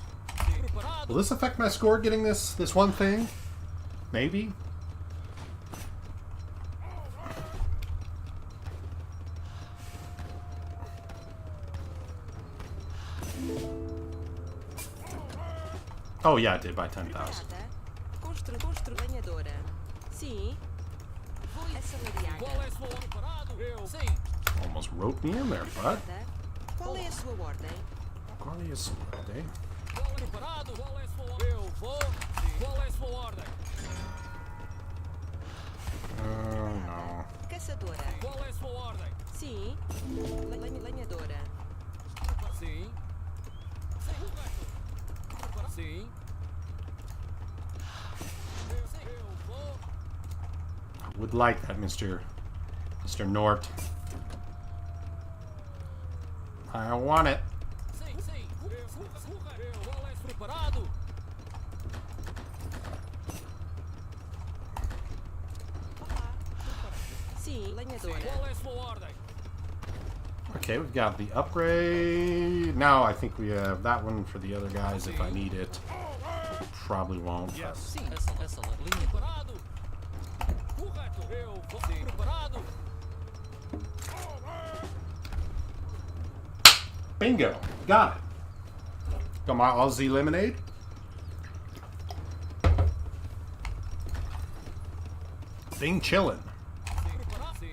Preparado. Will this affect my score getting this one thing? Maybe? Oh yeah, it did by 10,000. Construtor, lenhadora. Sim. Vou assalariada. Qual é a sua ordem? Preparado. Eu. Sim. Almost wrote me in there, bud. Qual é a sua ordem? Qual é a sua ordem? Qual é preparado? Qual é a sua ordem? Eu vou. Sim. Qual é a sua ordem? Oh no. Caçadora. Qual é a sua ordem? Sim. Lenhadora. Sim. Sim. Correto. Preparado. Sim. Eu vou. I would like that, Mr. Nort. I want it. Sim, sim. Eu. Qual é preparado? Sim, lenhadora. Qual é a sua ordem? Okay, we've got the upgrade. Now I think we have that one for the other guys if I need it. Probably won't. Yes. Sim, essa linha. Preparado. Correto. Eu vou. Sim. Preparado. Bingo! Got it. Got my Aussie lemonade. Thing chillin'. Sim. Preparado. Sim.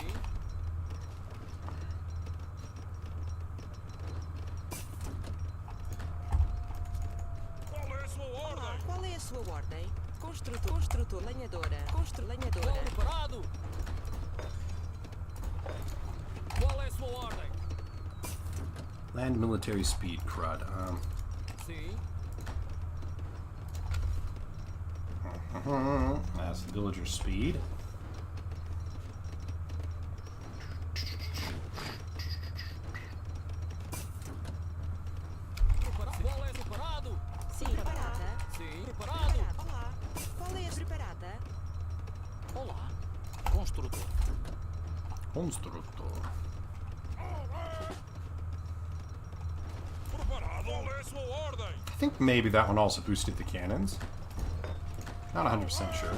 Qual é a sua ordem? Construtor, lenhadora. Lenhadora. Preparado. Qual é a sua ordem? Land military speed, crud. Sim. That's the villager speed. Qual é preparado? Sim, preparada. Sim. Preparado. Olá. Qual é a preparada? Olá. Construtor. Constructor. I think maybe that one also boosted the cannons. Not 100% sure.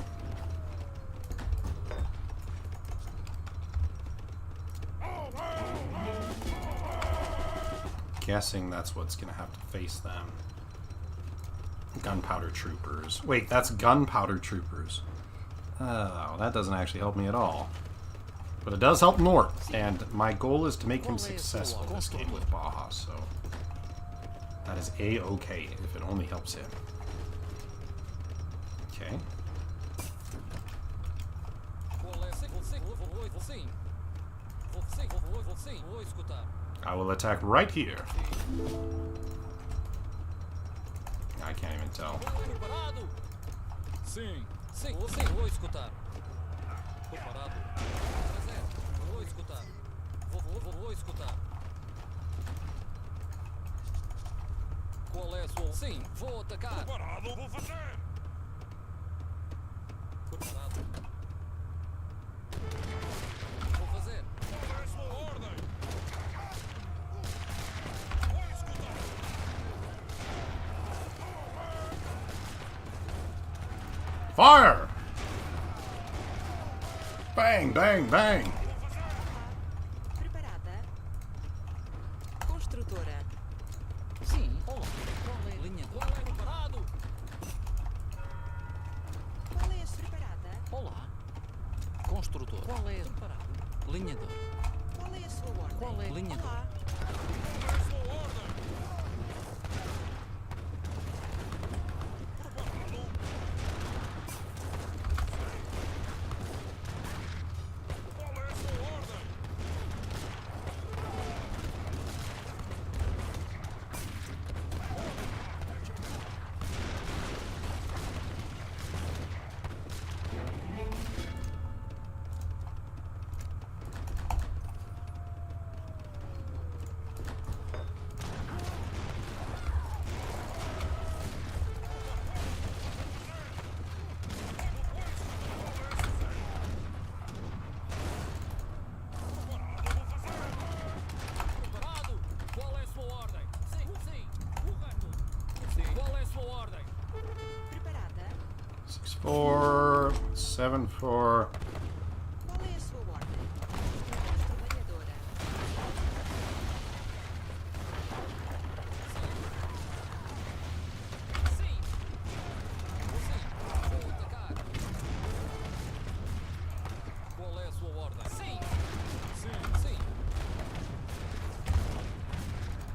Guessing that's what's gonna have to face them. Gunpowder troopers. Wait, that's gunpowder troopers. Oh, that doesn't actually help me at all. But it does help Nort, and my goal is to make him successful this game with Baja, so that is A-okay if it only helps him. Okay. I will attack right here. I can't even tell. Preparado. Sim. Sim, vou escutar. Preparado. Prazer. Vou escutar. Vou escutar. Qual é a sua... Sim, vou atacar. Preparado, vou fazer. Preparado. Vou fazer. Qual é a sua ordem? Vou escutar. Fire! Bang, bang, bang! Preparada. Construtora. Sim, olá. Qual é a linha? Qual é preparado? Qual é a preparada? Olá. Construtor. Qual é preparado? Linhador. Qual é a sua ordem? Qual é a linha? Olá. Qual é a sua ordem? Qual é a sua ordem? 6-4, 7-4. Qual é a sua ordem? Trabalhadora. Sim. Sim. Vou atacar. Qual é a sua ordem? Sim. Sim. Sim.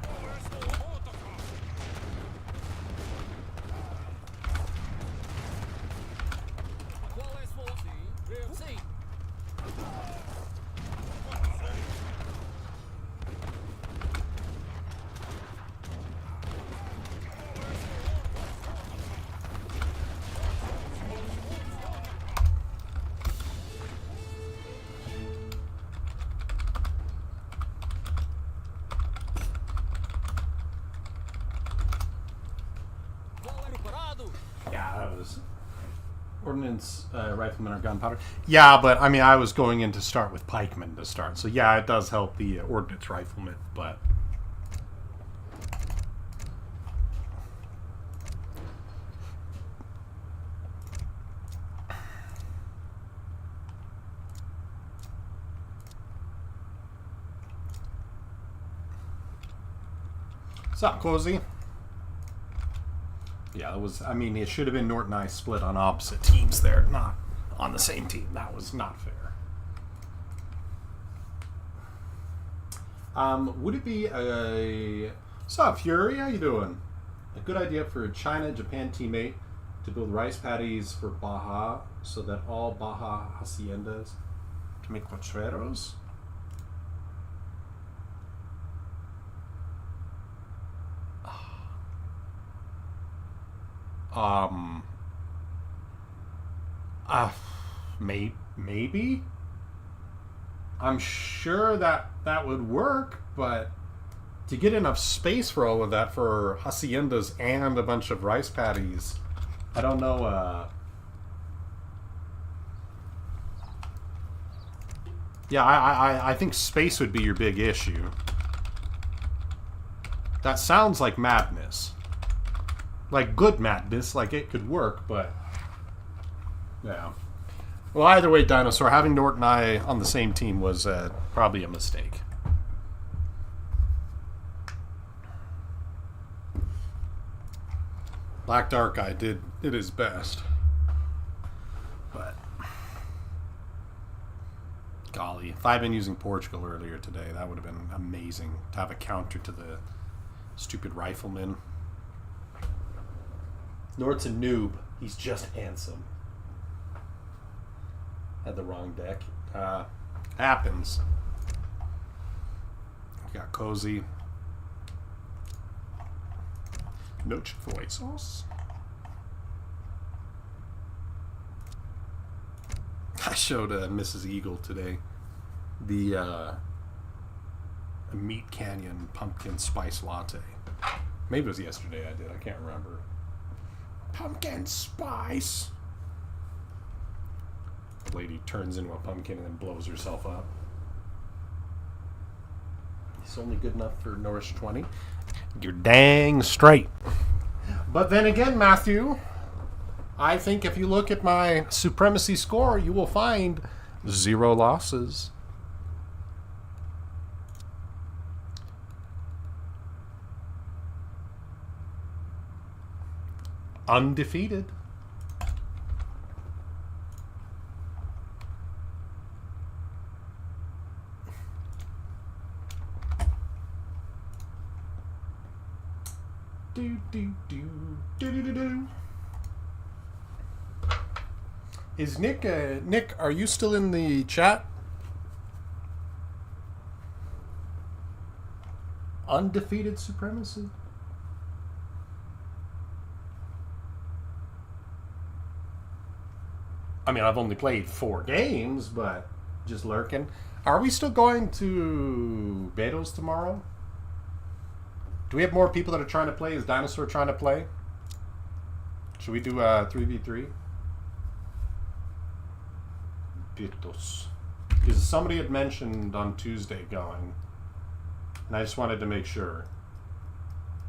Qual é a sua ordem? Sim. Sim. Qual é preparado? Yeah, that was ordnance riflemen or gunpowder. Yeah, but I mean, I was going in to start with pikemen to start, so yeah, it does help the ordnance riflemen, but. What's up, Cozy? Yeah, it was. I mean, it should have been Norton and I split on opposite teams there, not on the same team. That was not fair. Would it be a... What's up, Fury? How you doing? A good idea for a China-Japan teammate to build rice paddies for Baja so that all Baja haciendas can make potreros? Maybe. I'm sure that would work, but to get enough space for all of that for haciendas and a bunch of rice paddies, I don't know. Yeah, I think space would be your big issue. That sounds like madness. Like good madness, like it could work, but yeah. Well, either way, Dinosaur, having Norton and I on the same team was probably a mistake. Black Dark Eye did his best, but golly, if I'd been using Portugal earlier today, that would have been amazing to have a counter to the stupid rifleman. Nort's a noob. He's just handsome. Had the wrong deck. Happens. We got Cozy. No Chick-fil-A sauce. I showed Mrs. Eagle today the Meat Canyon pumpkin spice latte. Maybe it was yesterday I did. I can't remember. Pumpkin spice. The lady turns into a pumpkin and then blows herself up. It's only good enough for Norwich 20. You're dang straight. But then again, Matthew, I think if you look at my supremacy score, you will find 0 losses. Undefeated. Is Nick, Nick, are you still in the chat? Undefeated supremacy? I mean, I've only played 4 games, but just lurking. Are we still going to Betos tomorrow? Do we have more people that are trying to play? Is Dinosaur trying to play? Should we do 3v3? Betos. Because somebody had mentioned on Tuesday going, and I just wanted to make sure.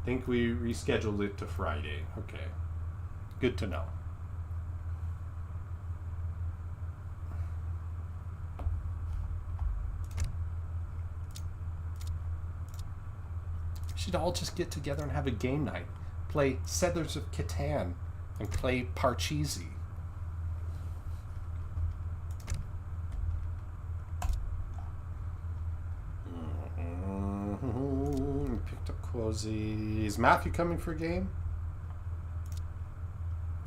I think we rescheduled it to Friday. Okay. Good to know. should all just get together and have a game night. Play Settlers of Catan and play Parcheesi. Picked up Quozy. Is Matthew coming for a game?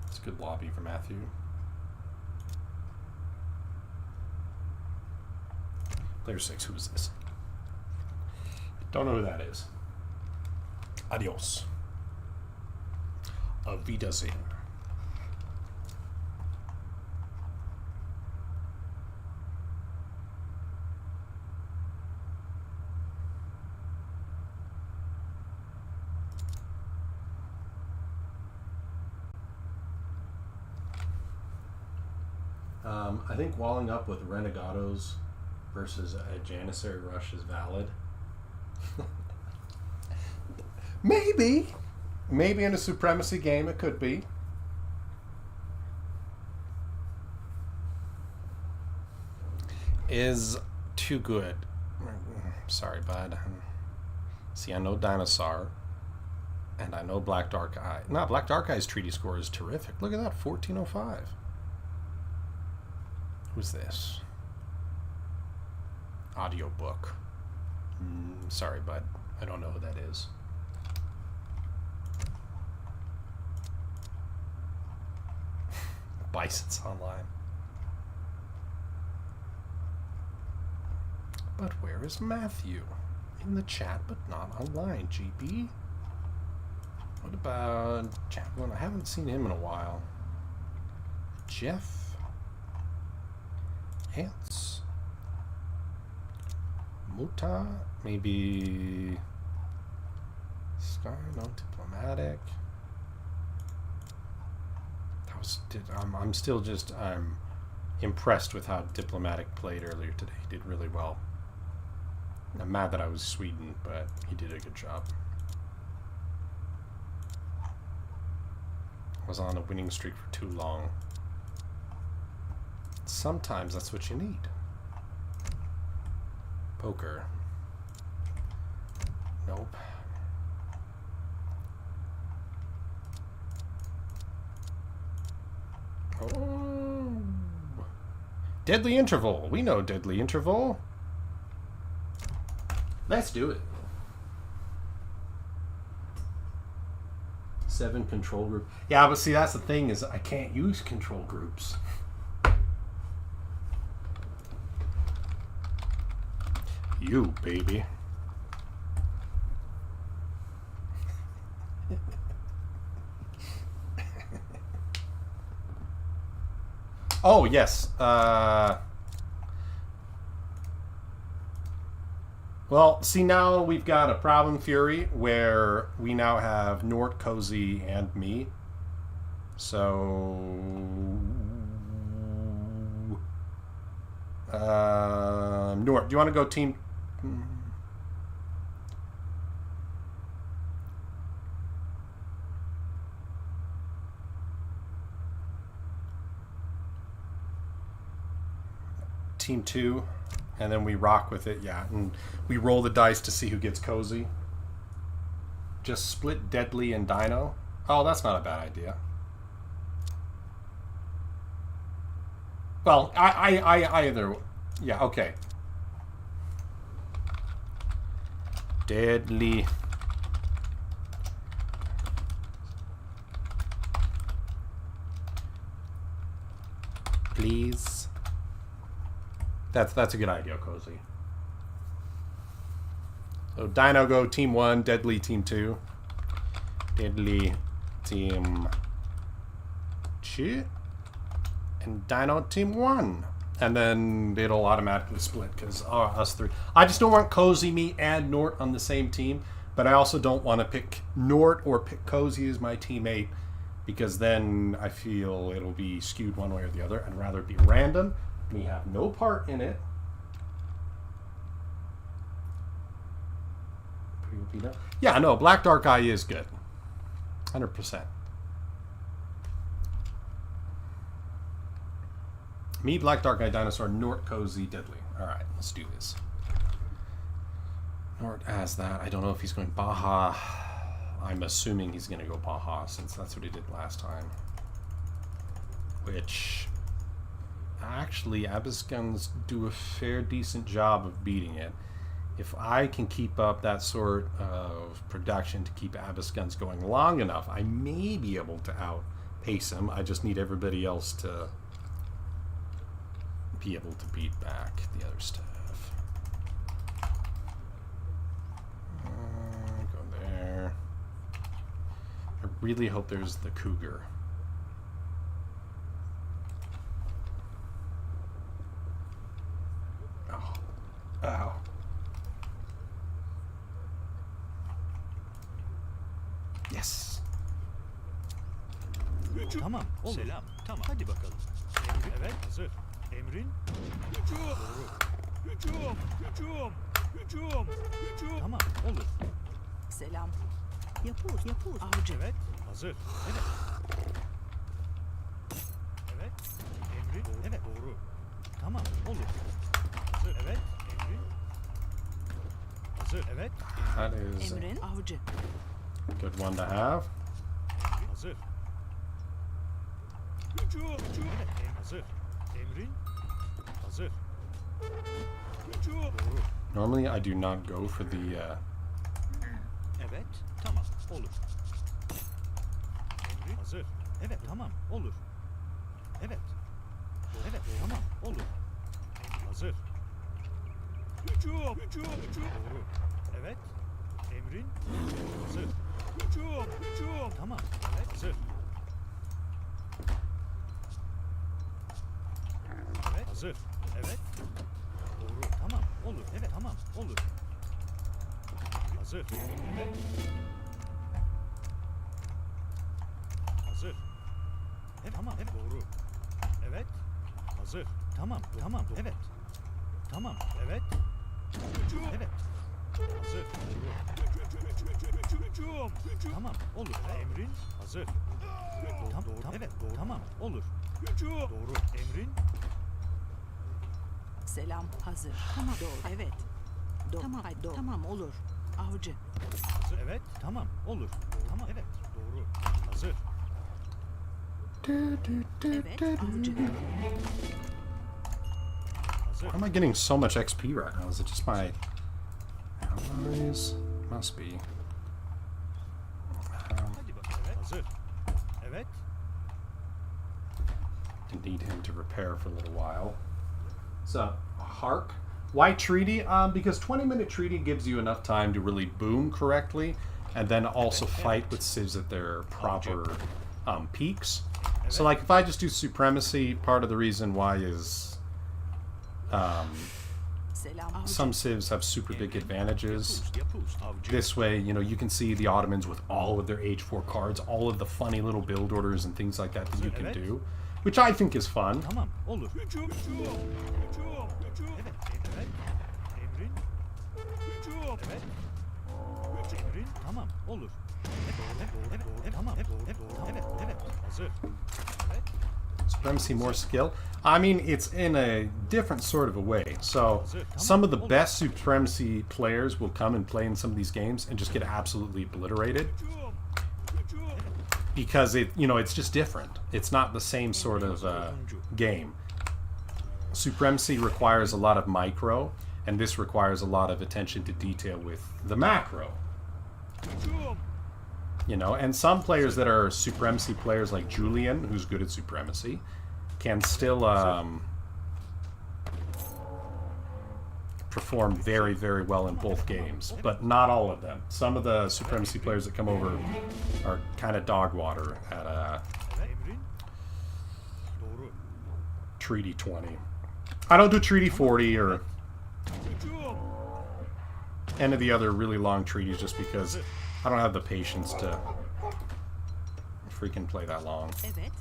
It's a good lobby for Matthew. Player 6, who is this? Don't know who that is. Adios. Auf Wiedersehen. I think walling up with Renegados versus a Janissary Rush is valid. Maybe. Maybe in a Supremacy game it could be. Is too good. Sorry, bud. See, I know Dinosaur. And I know Black Dark Eye. No, Black Dark Eye's treaty score is terrific. Look at that, 1405. Who's this? Audiobook. Sorry, bud. I don't know who that is. Bison's online. But where is Matthew? In the chat, but not online. GB? What about Chaplin? I haven't seen him in a while. Jeff? Ants? Muta? Maybe... Scar? No, Diplomatic. I'm still just impressed with how Diplomatic played earlier today. He did really well. I'm mad that I was Sweden, but he did a good job. I was on a winning streak for too long. Sometimes that's what you need. Poker. Nope. Oh. Deadly Interval. We know Deadly Interval. Let's do it. 7 control group. Yeah, but see, that's the thing, is I can't use control groups. You, baby. Oh, yes. Well, see, now we've got a problem, Fury, where we now have Nort, Cozy, and me. So... Nort, do you want to go team... Team 2, and then we rock with it, yeah, and we roll the dice to see who gets Cozy. Just split Deadly and Dino. Oh, that's not a bad idea. Well, I either, yeah, okay. Deadly. Please. That's a good idea, Cozy. So Dino go team 1, Deadly team 2. Deadly team 2. And Dino team 1. And then it'll automatically split because us 3. I just don't want Cozy, me, and Nort on the same team. But I also don't want to pick Nort or pick Cozy as my teammate, because then I feel it'll be skewed one way or the other. I'd rather it be random. We have no part in it. Yeah, no, Black Dark Eye is good. 100%. Me, Black Dark Eye, Dinosaur, Nort, Cozy, Deadly. Alright, let's do this. Or as that. I don't know if he's going Baja. I'm assuming he's going to go Baja since that's what he did last time. Which, actually, Abasguns do a fair decent job of beating it. If I can keep up that sort of production to keep Abasguns going long enough, I may be able to outpace him. I just need everybody else to be able to beat back the other stuff. Go there. I really hope there's the Cougar. Oh. Ow. Yes. Tamam. Olur. Selam. Tamam. Hadi bakalım. Emrin. Evet. Hazır. Emrin. Hücum. Doğru. Hücum. Hücum. Hücum. Hücum. Tamam. Olur. Selam. Yapur. Avcı. Evet. Hazır. Evet. Evet. Emrin. Doğru. Evet. Doğru. Tamam. Olur. Hazır. Evet. Emrin. Hazır. Evet. That is Emrin. Avcı. a good one to have. Hazır. Hücum. Hücum. Evet. Hazır. Emrin. Hazır. Hücum. Doğru. Normally, I do not go for the. Evet. Tamam. Olur. Emrin. Hazır. Evet. Tamam. Olur. Evet. Evet. Tamam. Olur. Hazır. Hücum. Hücum. Hücum. Doğru. Evet. Emrin. Hazır. Hücum. Hücum. Tamam. Evet. Hazır. Evet. Hazır. Evet. Doğru. Tamam. Olur. Evet. Tamam. Olur. Hazır. Evet. Hazır. Evet. Tamam. Evet. Doğru. Evet. Hazır. Tamam. Tamam. Evet. Tamam. Evet. Evet. Hazır. Doğru. Tamam. Olur. Emrin. Hazır. Tamam. Doğru. Evet. Doğru. Tamam. Olur. Doğru. Emrin. Selam. Hazır. Tamam. Doğru. Evet. Tamam. Doğru. Tamam olur. Avcı. Hazır. Evet. Tamam. Olur. Tamam. Evet. Doğru. Hazır. Evet. Avcı. Hazır. Why am I getting so much XP right now? Is it just my allies? Must be. Hadi bakalım. Evet. Hazır. Evet. To need him to repair for a little while. So, Hark. Why treaty? Because 20-minute treaty gives you enough time to really boom correctly, and then also fight with civs at their proper peaks. So, like, if I just do supremacy, part of the reason why is Selam. Avcı. some civs have super big advantages. Yapuz. Avcı. This way, you know, you can see the Ottomans with all of their H4 cards, all of the funny little build orders and things like that that you can do, which I think is fun. Tamam. Olur. Hücum. Hücum. Hücum. Hücum. Evet. Evet. Emrin. Hücum. Evet. Emrin. Tamam. Olur. Evet. Doğru. Evet. Doğru. Evet. Tamam. Evet. Doğru. Evet. Evet. Hazır. Evet. Supremacy more skill. I mean, it's in a different sort of a way. So, some of the best Supremacy players will come and play in some of these games and just get absolutely obliterated. Because it's just different. It's not the same sort of game. Supremacy requires a lot of micro, and this requires a lot of attention to detail with the macro. You know, and some players that are Supremacy players, like Julian, who's good at Supremacy, can still perform very, very well in both games, but not all of them. Some of the Supremacy players that come over are kind of dog water at Emrin. Doğru. Treaty 20. I don't do Treaty 40 or Hücum. any of the other really long treaties just because I don't have the patience to freaking play that long. Evet.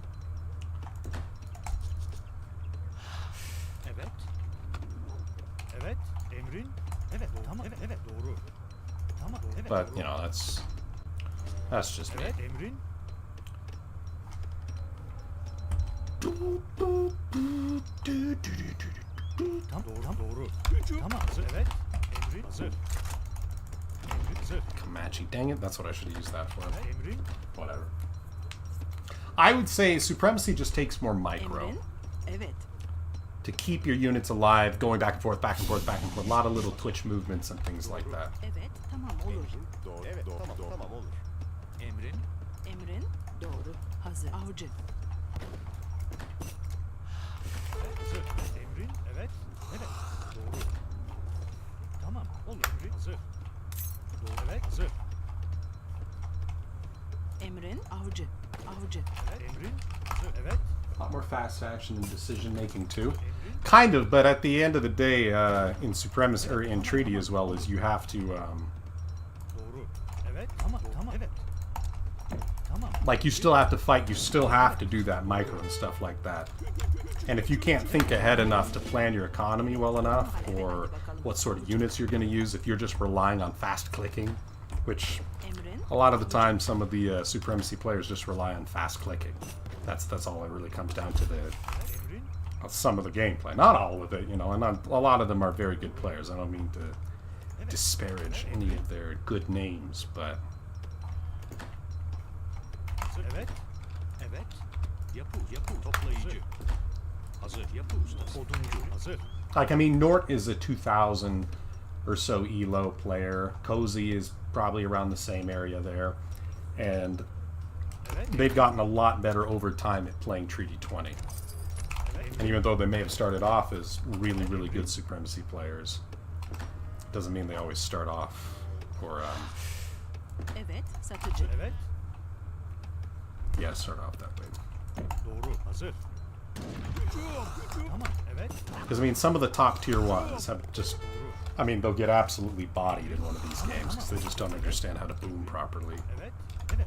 Evet. Evet. Emrin. Evet. Tamam. Evet. Evet. Doğru. Tamam. Evet. But, Doğru. you know, that's just me. Evet. Emrin. Tam doğru. Tam doğru. Tamam. Hazır. Evet. Emrin. Hazır. Hazır. Comanche. Dang it, that's what I should have used that for. Emrin. Whatever. I would say Supremacy just takes more micro. Emrin. Evet. To keep your units alive, going back and forth, back and forth, back and forth. A lot of little twitch movements and things like that. Evet. Tamam olur. Emrin. Emrin. Doğru. Hazır. Avcı. Hazır. Emrin. Evet. Evet. Doğru. Tamam. Olur. Emrin. Hazır. Doğru. Evet. Hazır. Emrin. Avcı. Avcı. Evet. Emrin. Hazır. Evet. A lot more fast action and decision making too. Kind of, but at the end of the day, in Supremacy or in Treaty as well, is you have to Doğru. Evet. Tamam. Tamam. Evet. Tamam. like you still have to fight. You still have to do that micro and stuff like that. And if you can't think ahead enough to plan your economy well enough, or what sort of units you're going to use, if you're just relying on fast clicking, which Emrin. a lot of the time some of the Supremacy players just rely on fast clicking. That's all it really comes down to Emrin. some of the gameplay. Not all of it, you know, and a lot of them are very good players. I don't mean to disparage any of their good names, but Hazır. Evet. Evet. Yapı. Yapı. Toplayıcı. Hazır. Yapı ustası. Oduncu. Hazır. like, I mean, Nort is a 2000 or so elo player. Cozy is probably around the same area there, and Evet. they've gotten a lot better over time at playing Treaty 20. And even though they may have started off as really, really good Supremacy players, doesn't mean they always start off or Evet. Satıcı. Evet. yeah, start off that way. Doğru. Hazır. Tamam. Evet. Because I mean, some of the top tier ones have just, I mean, they'll get absolutely bodied in one of these games because they just don't understand how to boom properly. Evet. Evet.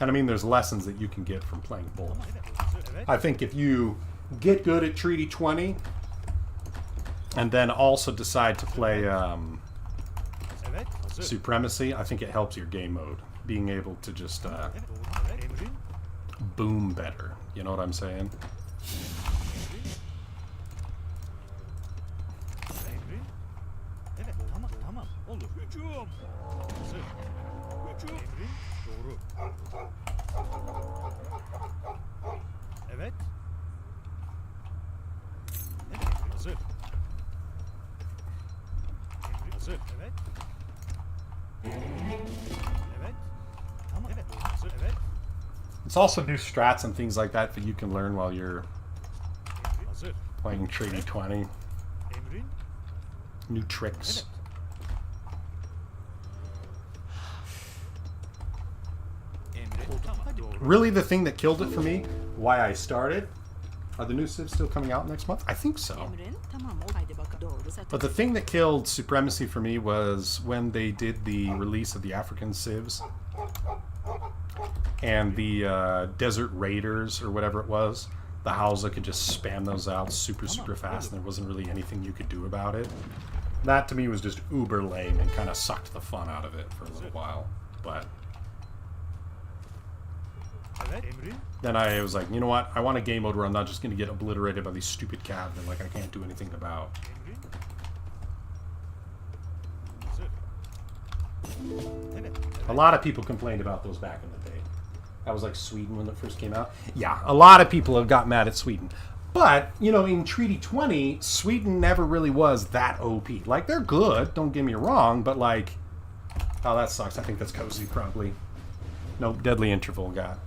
And I mean, there's lessons that you can get from playing both. Evet. Hazır. Evet. I think if you get good at Treaty 20 and then also decide to play Evet. Hazır. Supremacy, I think it helps your game mode. Being able to just Evet. Doğru. Evet. Emrin. boom better. You know what I'm saying? Emrin. Evet. Tamam. Tamam. Olur. Hücum. Hazır. Hücum. Emrin. Doğru. Evet. Evet. Emrin. Hazır. Emrin. Hazır. Evet. Evet. Tamam. Evet. Doğru. Hazır. Evet. It's also new strats and things like that that you can learn while you're Emrin. Hazır. playing Treaty 20. Emrin. New tricks. Evet. Emrin. Tamam. Doğru. Really, the thing that killed it for me, why I started, are the new civs still coming out next month? I think so. Emrin. Tamam. Haydi bak. Doğru. Satıcı. But the thing that killed Supremacy for me was when they did the release of the African civs and the Desert Raiders or whatever it was. The Hausa could just spam those out super fast, and there wasn't really anything you could do about it. That to me was just uber lame and kind of sucked the fun out of it for a little while. But Evet. Emrin. then I was like, you know what? I want a game mode where I'm not just going to get obliterated by these stupid Cav that like I can't do anything about. Emrin. Hazır. Evet. A lot of people complained about those back in the day. That was like Sweden when it first came out. Yeah, a lot of people have got mad at Sweden. But, you know, in Treaty 20, Sweden never really was that OP. Like, they're good, don't get me wrong, but like... Oh, that sucks. I think that's Cozy, probably. Nope, Deadly Interval got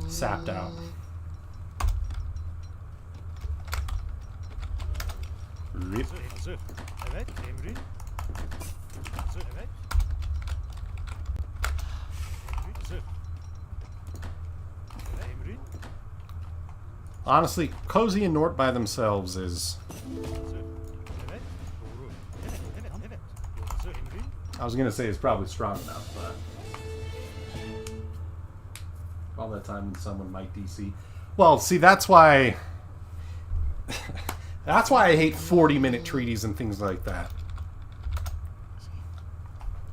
sapped out. Rip. Hazır. Hazır. Evet. Emrin. Hazır. Evet. Emrin. Hazır. Evet. Emrin. Honestly, Cozy and Nort by themselves is... Hazır. Evet. Doğru. Evet. Evet. Evet. Doğru. Hazır. Emrin. I was going to say it's probably strong enough, but... All that time when someone might DC. Well, see, that's why... that's why I hate 40-minute treaties and things like that.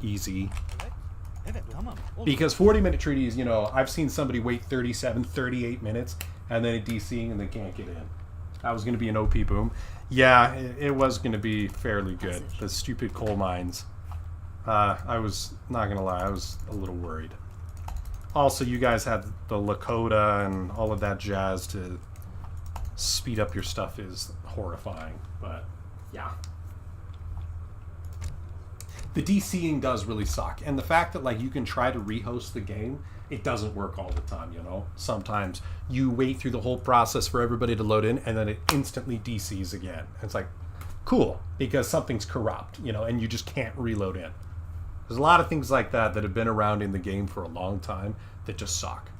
Easy. Evet. Evet. Tamam. Olur. Because 40-minute treaties, you know, I've seen somebody wait 37, 38 minutes, and then DCing and they can't get in. That was going to be an OP boom. Yeah, it was going to be fairly good. The stupid coal mines. I was not gonna lie, I was a little worried. Also, you guys had the Lakota and all of that jazz to speed up your stuff is horrifying, but yeah. The DCing does really suck, and the fact that like you can try to rehost the game, it doesn't work all the time, you know? Sometimes you wait through the whole process for everybody to load in, and then it instantly DCs again. And it's like, cool, because something's corrupt, you know, and you just can't reload in. There's a lot of things like that that have been around in the game for a long time that just suck.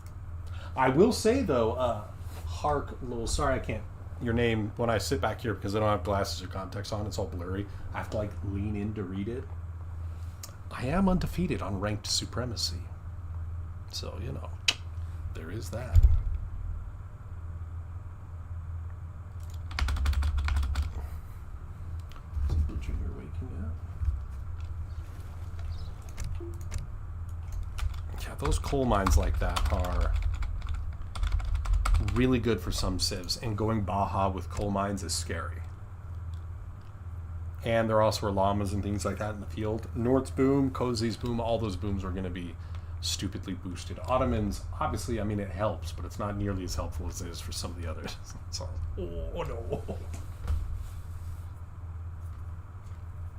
I will say, though, Hark, Lowell, sorry I can't, your name, when I sit back here, because I don't have glasses or contacts on, it's all blurry. I have to, like, lean in to read it. I am undefeated on ranked supremacy. So, you know, there is that. Is the butcher here waking up? Yeah, those coal mines like that are really good for some civs, and going Baja with coal mines is scary. And there also are llamas and things like that in the field. Nort's boom, Cozy's boom, all those booms are going to be stupidly boosted. Ottomans, obviously, I mean, it helps, but it's not nearly as helpful as it is for some of the others. So, oh no.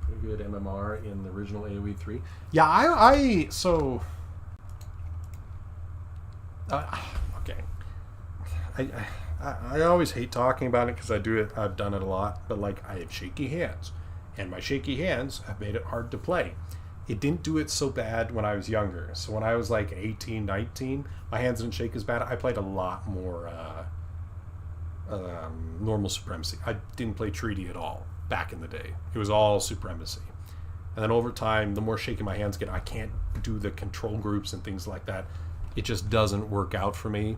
Pretty good MMR in the original AoE 3. Yeah, so... okay. I always hate talking about it because I've done it a lot, but like I have shaky hands, and my shaky hands have made it hard to play. It didn't do it so bad when I was younger. So when I was like 18, 19, my hands didn't shake as bad. I played a lot more normal supremacy. I didn't play treaty at all back in the day. It was all supremacy. And then over time, the more shaky my hands get, I can't do the control groups and things like that. It just doesn't work out for me.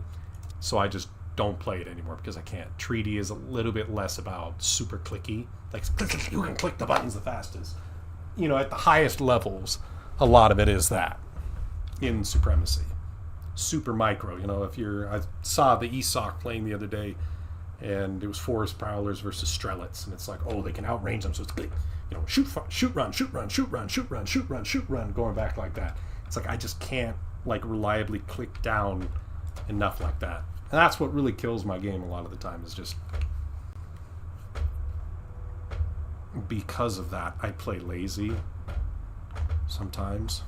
So I just don't play it anymore because I can't. Treaty is a little bit less about super clicky. Like, you can click the buttons the fastest. You know, at the highest levels, a lot of it is that in supremacy. Super micro, you know, I saw the ESOC playing the other day, and it was Forest Prowlers versus Strelets, and it's like, oh, they can outrange them, so it's, you know, shoot, run, shoot, run, shoot, run, shoot, run, shoot, run, shoot, run, going back like that. It's like, I just can't, like, reliably click down enough like that. And that's what really kills my game a lot of the time, is just... because of that, I play lazy sometimes.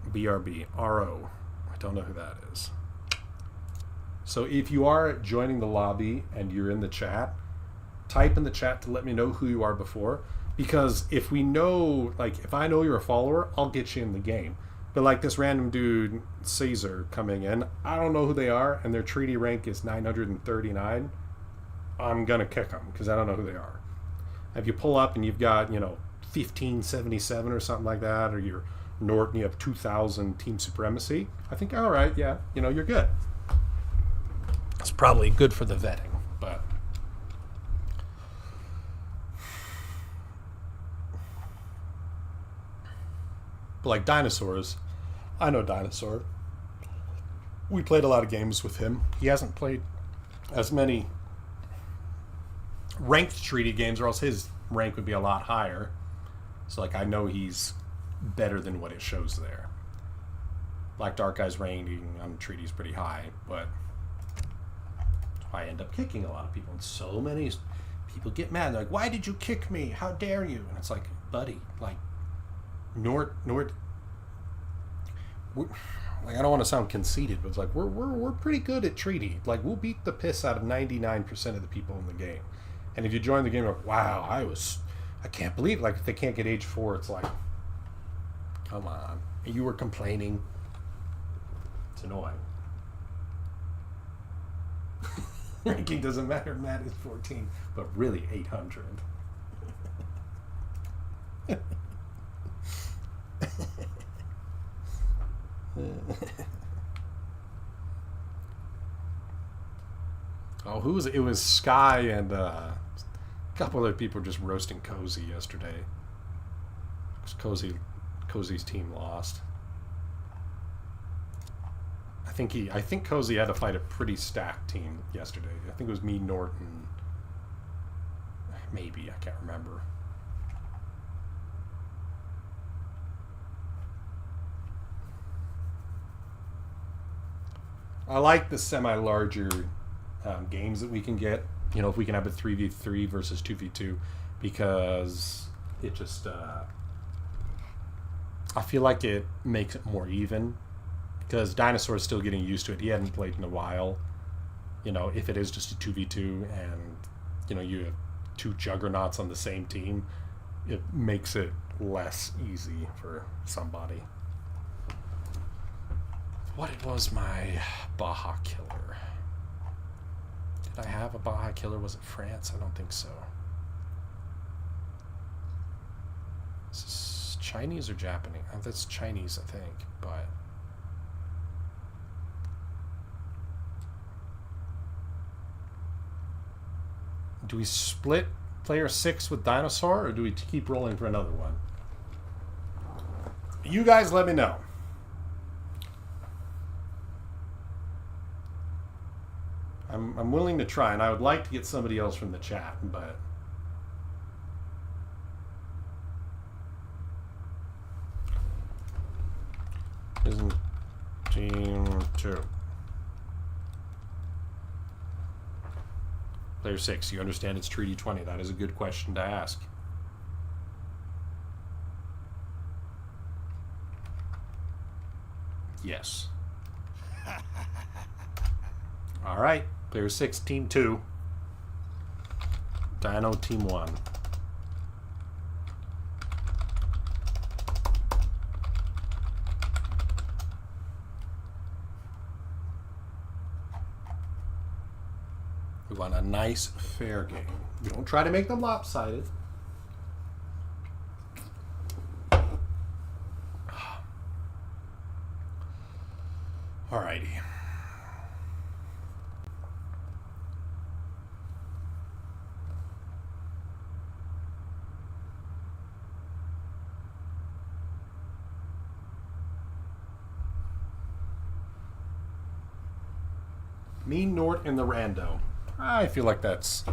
BRB, RO. I don't know who that is. So if you are joining the lobby and you're in the chat, type in the chat to let me know who you are before. Because if we know, like, if I know you're a follower, I'll get you in the game. But like this random dude, Caesar, coming in, I don't know who they are, and their treaty rank is 939. I'm going to kick them because I don't know who they are. If you pull up and you've got, you know, 1577 or something like that, or you're Nort and you have 2000 team supremacy, I think, all right, yeah, you know, you're good. It's probably good for the vetting, but... But like Dinosaurs, I know Dinosaur. We played a lot of games with him. He hasn't played as many ranked treaty games, or else his rank would be a lot higher. So like I know he's better than what it shows there. Black Dark Eye's rating on treaty is pretty high, but I end up kicking a lot of people, and so many people get mad. They're like, "Why did you kick me? How dare you?" And it's like, buddy, like Nort. Like, I don't want to sound conceited, but it's like we're pretty good at treaty. Like, we'll beat the piss out of 99% of the people in the game. And if you join the game, you're like, wow, I can't believe it. Like, if they can't get age 4, it's like, come on. You were complaining. It's annoying. Ranking doesn't matter. Matt is 14, but really 800. Oh, who was it? It was Sky and a couple other people just roasting Cozy yesterday. Because Cozy's team lost. I think Cozy had to fight a pretty stacked team yesterday. I think it was me, Norton, maybe, I can't remember. I like the semi-larger games that we can get. You know, if we can have a 3v3 versus 2v2, because it just I feel like it makes it more even. Because Dinosaur is still getting used to it. He hadn't played in a while. You know, if it is just a 2v2 and, you know, you have two juggernauts on the same team, it makes it less easy for somebody. What was my Baja Killer? Did I have a Baja Killer? Was it France? I don't think so. Is this Chinese or Japanese? Oh, that's Chinese, I think, but... Do we split player 6 with Dinosaur, or do we keep rolling for another one? You guys let me know. I'm willing to try, and I would like to get somebody else from the chat, but... Isn't Team 2. Player 6, you understand it's Treaty 20. That is a good question to ask. Yes. All right. Player 6, Team 2. Dino, Team 1. We want a nice, fair game. We don't try to make them lopsided. Alrighty. Me, Nort, and the Rando. I feel like that's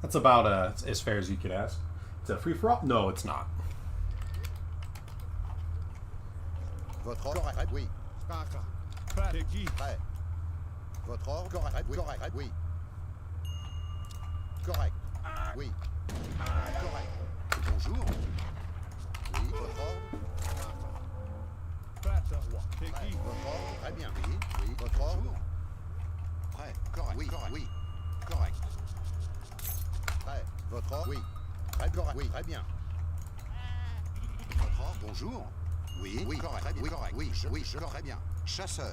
about as fair as you could ask. It's a free-for-all? No, it's not. Votre ordre, oui. C'est qui? Prêt. Votre ordre, correct, oui. Correct, oui. Correct. Oui. Correct. Bonjour. Oui, votre ordre. Prête, roi. C'est Prêt. qui? Votre ordre, très bien. Oui, oui. Votre ordre. Prêt. Correct. Oui, correct. Oui. Correct. Prêt. Votre ordre. Oui. Très correct. Oui, très bien. Votre ordre. Bonjour. Oui, oui, correct. Très bien. Oui, correct. Oui, je très bien. Chasseur.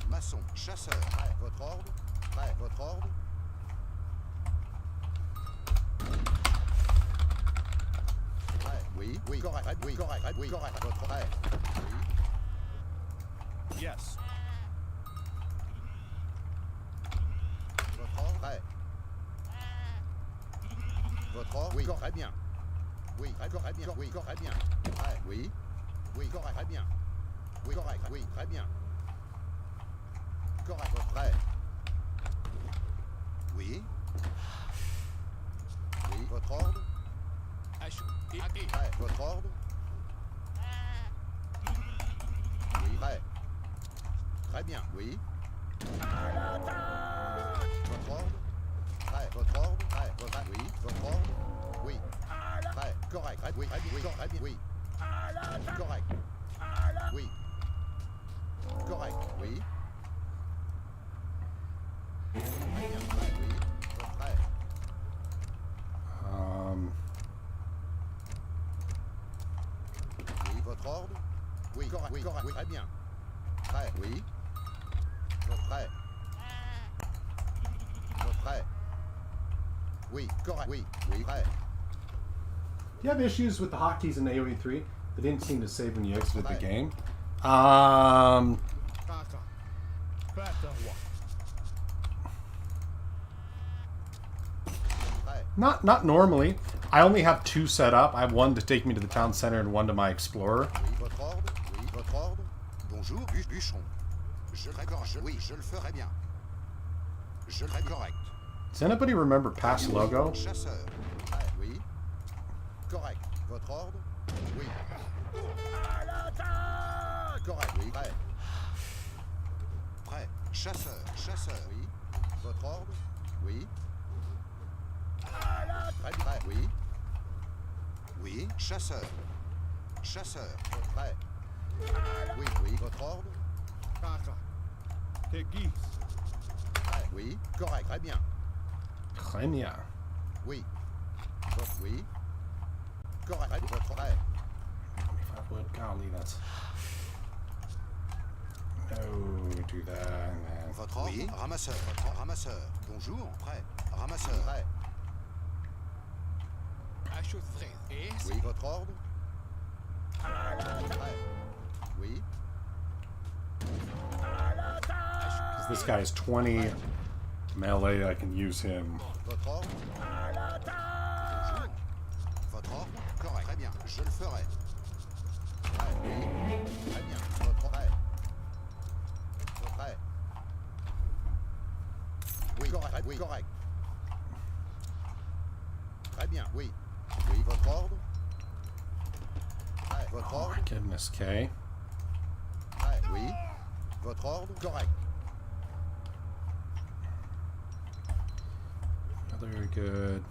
Maçon, chasseur. Prêt. Votre ordre. Prêt. Votre ordre. Prêt. Oui, oui, correct. Oui, correct. Oui, correct. Votre prêt. Oui. Yes. Votre ordre. Prêt. Votre ordre. Oui, correct. Très bien. Oui, très bien. Oui, correct. Très bien. Prêt. Oui. Oui, correct. Très bien. Oui, correct. Oui, très bien. Correct. Votre prêt. Oui. Oui, votre ordre. Prêt. Votre ordre. Oui, prêt. Très bien. Oui. Votre ordre. Prêt. Votre ordre. Prêt. Votre oui. Votre ordre. Oui. Prêt. Correct. Oui. Oui. Correct. Oui. Correct. Oui. Correct. Oui. Très bien. Prêt. Oui. Votre prêt. Oui. Votre ordre. Oui. Correct. Oui. Correct. Oui. Très bien. Prêt. Oui. Votre prêt. Votre prêt. Oui. Correct. Oui. Oui. Prêt. Do you have issues with the hotkeys in AoE 3? They didn't seem to save when you exited the Right. game. Prête, roi. Prêt. Not normally. I only have 2 set up. I have one to take me to the town center and one to my explorer. Oui, votre ordre. Oui, votre ordre. Bonjour, bûcheron. Oui, je le ferai bien. Je le ferai correct. Does anybody remember past logo? Chasseur. Prêt. Oui. Correct. Votre ordre. Oui. Correct. Oui. Prêt. Chasseur, chasseur, oui. Votre ordre? Oui. Très prêt, oui. Oui, chasseur. Chasseur, prêt. Oui, oui, votre ordre? Tegi. Prêt, oui. Correct, très bien. Très bien. Oui. Oui. Correct, votre prêt. 25 wood. Golly, that's... No, do that, and then... Votre ordre? Oui. Ramasseur, votre ramasseur. Bonjour, prêt. Ramasseur. Prêt. Oui, votre ordre? Prêt. Oui. Because this guy is 20 melee, I can use him. Votre ordre? Bonjour. Votre ordre? Correct. Très bien. Je le ferai. Prêt. Oui. Très bien. Votre prêt. Votre prêt. Oui, correct. Oui, correct. Très bien. Oui. Oui, votre ordre? Prêt. Votre Oh ordre? my goodness, Kay. Prêt. Oui. Votre ordre? Correct. Very good.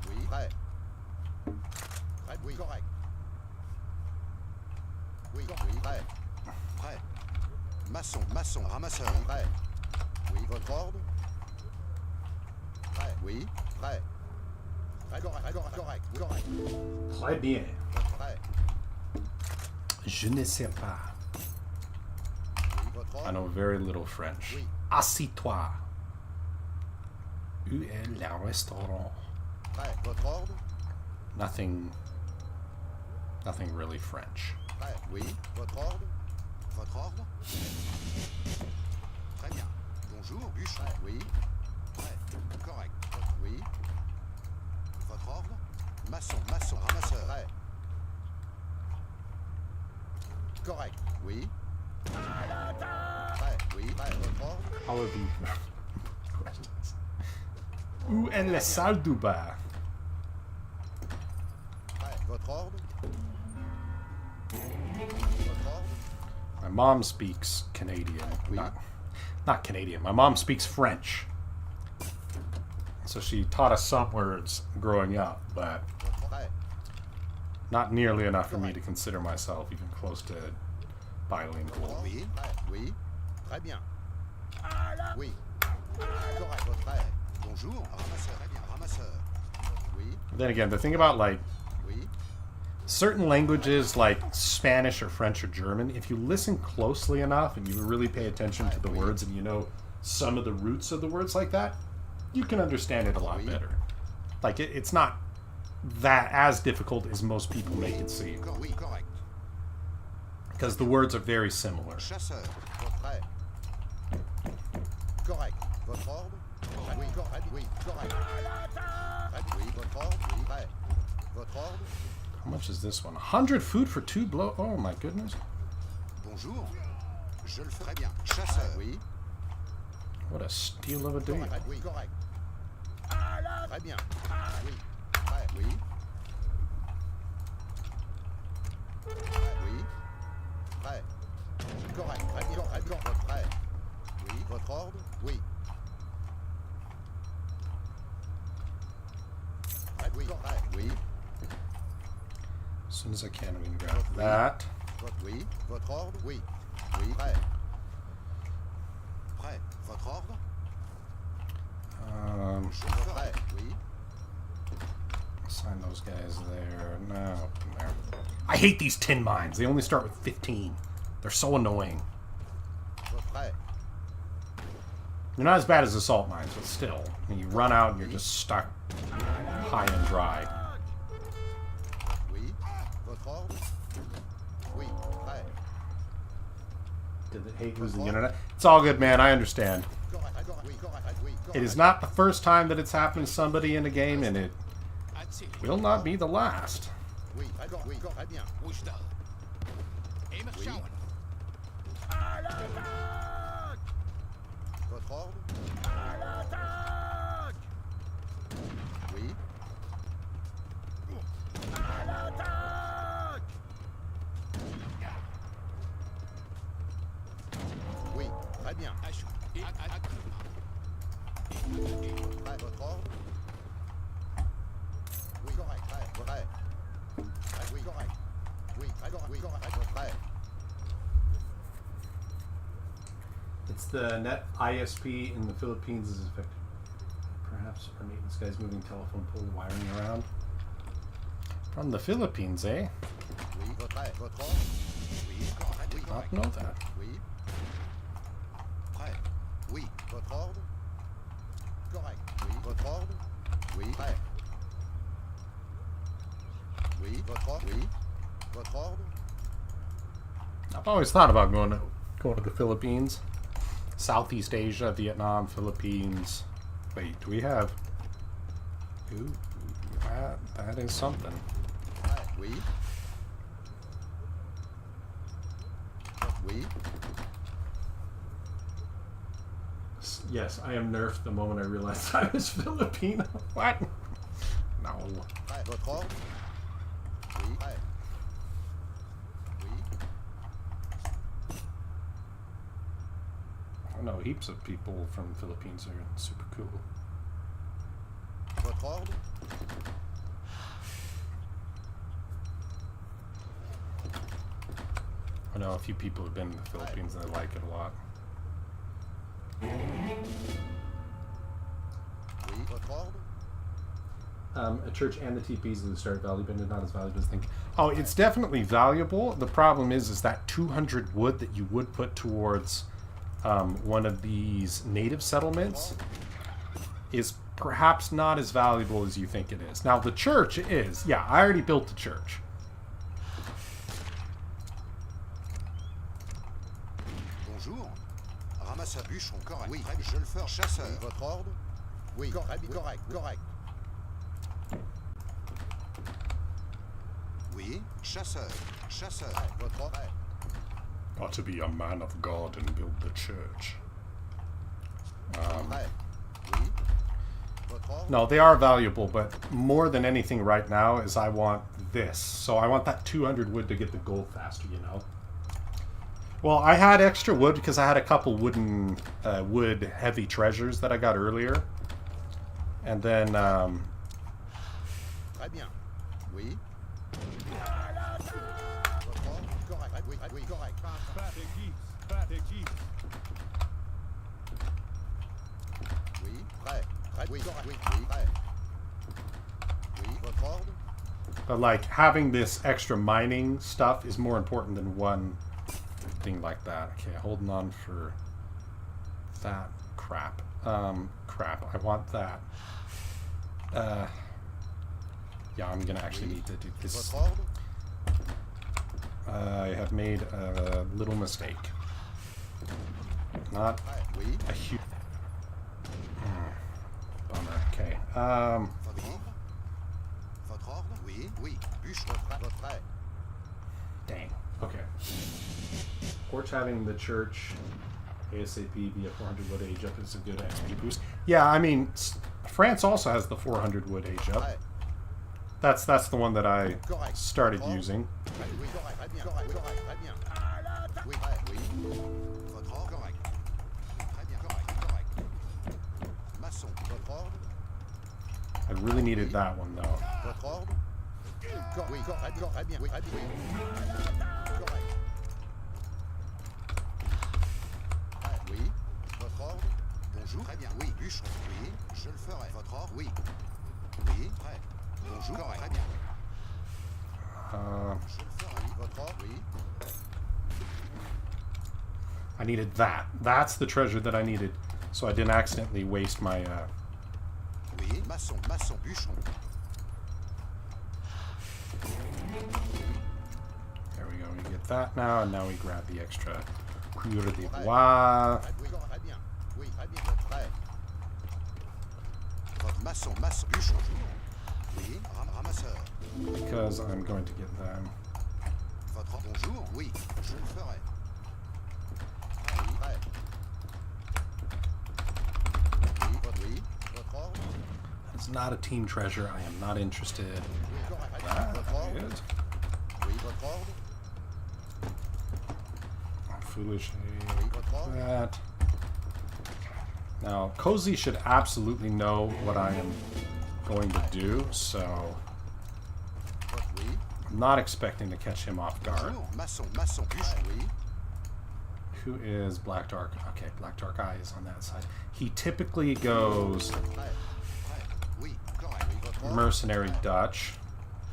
Oui. Prêt. Prêt. Oui, correct. Oui, oui, prêt. Prêt. Maçon, maçon, ramasseur. Prêt. Oui, votre ordre? Prêt. Oui. Prêt. Prêt, correct, correct, correct, correct. Très bien. Prêt. Je ne sais pas. Oui, votre I ordre? know very little French. Oui. Assis-toi. Où est le restaurant? Prêt. Votre ordre? Nothing really French. Prêt. Oui. Votre ordre? Votre ordre? Très bien. Bonjour, bûcheron. Prêt. Oui. Prêt. Correct. Oui. Votre ordre? Maçon, maçon, ramasseur. Prêt. Correct. Oui. Prêt. Oui. Prêt. Votre ordre? How are these questions? Où est la salle du bar? Prêt. Votre ordre? Votre ordre? My mom speaks Canadian. Not Canadian. My mom speaks French. So she taught us some words growing up, but Votre prêt. not nearly enough for me to consider myself even close to bilingual. Oui. Prêt. Oui. Très bien. Oui. Correct. Votre prêt. Bonjour. Ramasseur. Très bien. Ramasseur. Oui. Then again, the thing about like Oui. certain languages like Spanish or French or German, if you listen closely enough and you really pay attention to the words and you know some of the roots of the words like that, you can understand it a lot better. Like it's not that as difficult as most people make it seem, Oui. Correct. because the words are very similar. Chasseur. Votre prêt. Correct. Votre ordre? Oui. Correct. Oui. Correct. Oui. Votre ordre? Oui. Prêt. Votre ordre? How much is this one? 100 food for 2 blow. Oh my goodness. Bonjour. Je le ferai bien. Chasseur. Oui. What a steal of a deal. Correct. Oui. Correct. Très bien. Oui. Prêt. Oui. Prêt. Oui. Prêt. Correct. Très bien. Très bien. Votre prêt. Oui. Votre ordre? Oui. Prêt. Oui. Prêt. Oui. As soon as I can, we can grab that. Votre, oui. Votre ordre? Oui. Oui. Prêt. Prêt. Votre ordre? Je le ferai. Oui. Assign those guys there. No, there. I hate these tin mines. They only start with 15. They're so annoying. Votre prêt. They're not as bad as assault mines, but still. When you run out and you're just stuck high and dry. Oui. Votre ordre? Oui. Prêt. Did they hate losing the internet? It's all good, man. I understand. Correct. Oui. Correct. Oui. It is not the first time that it's happened to somebody in a game, and it will not be the last. Oui. D'accord. Oui. Très bien. Oui. Votre ordre? Oui. bien. Prêt, votre ordre? Oui, correct. Prêt, prêt. Prêt, oui, correct. Oui, prêt, correct. Oui, correct. Prêt. It's the net ISP in the Philippines is affected. Perhaps our maintenance guy's moving telephone pole wiring around. From the Philippines, eh? Oui, prêt, votre ordre? Oui, correct. Oui, Did not correct. know that. Oui. Prêt. Oui, votre ordre? Correct. Oui, votre ordre? Oui, prêt. Oui, votre ordre? Oui. Votre ordre? I've always thought about going to the Philippines. Southeast Asia, Vietnam, Philippines. Wait, do we have... Ooh, that is something. Prêt. Oui. Oui. Yes, I am nerfed the moment I realized I was Filipino. What? No. Prêt. Votre ordre? Oui. Prêt. Oui. I know heaps of people from the Philippines are super cool. Votre ordre? I know a few people have been to the Philippines and they like it a lot. Oui. Votre ordre? A church and the teepees in the Start Valley, but not as valuable as think. Oh, it's definitely valuable. The problem is that 200 wood that you would put towards one of these native settlements is perhaps not as valuable as you think it is. Now, the church is. Yeah, I already built the church. Bonjour. Ramasse à bûcheron, correct. Oui, je le ferai. Chasseur. Oui, votre ordre? Oui, correct, correct, correct. Oui, chasseur, chasseur. Votre ordre? Got to be a man of God and build the church. Prêt. Oui. Votre ordre? No, they are valuable, but more than anything right now is I want this. So I want that 200 wood to get the gold faster, you know? Well, I had extra wood because I had a couple wood heavy treasures that I got earlier. And then, Très bien. Oui. Votre ordre? Correct. Oui, oui, correct. Oui, prêt. Prêt. Oui, correct. Oui, oui, prêt. Oui, votre ordre? but like having this extra mining stuff is more important than one thing like that. Okay, holding on for that crap. Crap. I want that. Yeah, I'm gonna actually need to do this. Votre ordre? I have made a little mistake. Not Prêt. Oui. a huge... Bummer. Okay. Votre ordre? Votre ordre? Oui, oui. Bûcheron, votre prêt. Dang. Okay. Porch having the church ASAP via 400 wood age up is a good XP boost. Yeah, I mean, France also has the 400 wood age up. Prêt. That's the one that I Correct. started Votre ordre? using. Oui, correct. Très bien. Correct, correct. Très bien. Oui, prêt. Oui. Votre ordre? Correct. Très bien. Correct, correct. Maçon, votre ordre? I really needed that one though. Votre ordre? Oui, correct, très bien. Oui, très bien. Correct. Prêt. Oui. Votre ordre? Bonjour. Très bien. Oui. Bûcheron. Oui. Je le ferai. Votre ordre? Oui. Oui. Prêt. Bonjour. Correct. Très bien. Je le ferai. Oui. Votre ordre? Oui. I needed that. That's the treasure that I needed, so I didn't accidentally waste my. Oui. Maçon, maçon, bûcheron. There we go. We get that now, and now we grab the extra Couleur des Bois. Oui, très bien. Oui, très bien. Votre prêt. Votre maçon, maçon, bûcheron. Oui. Ramasseur. Because I'm going to get them. Votre ordre? Bonjour. Oui. Je le ferai. Oui. Prêt. Oui. Votre ordre? It's not a team treasure. I am not interested. Oui, correct. That Votre ordre? is Oui, votre ordre? foolish. Oui, votre ordre? That. Now, Cozy should absolutely know what I am going to do, so Votre oui. I'm not expecting to catch him off guard. Bonjour. Maçon, maçon, bûcheron, oui. Who is Black Dark? Okay, Black Dark Eye is on that side. He typically goes Prêt. Prêt. Oui. Correct. Oui. Votre ordre. Mercenary Dutch.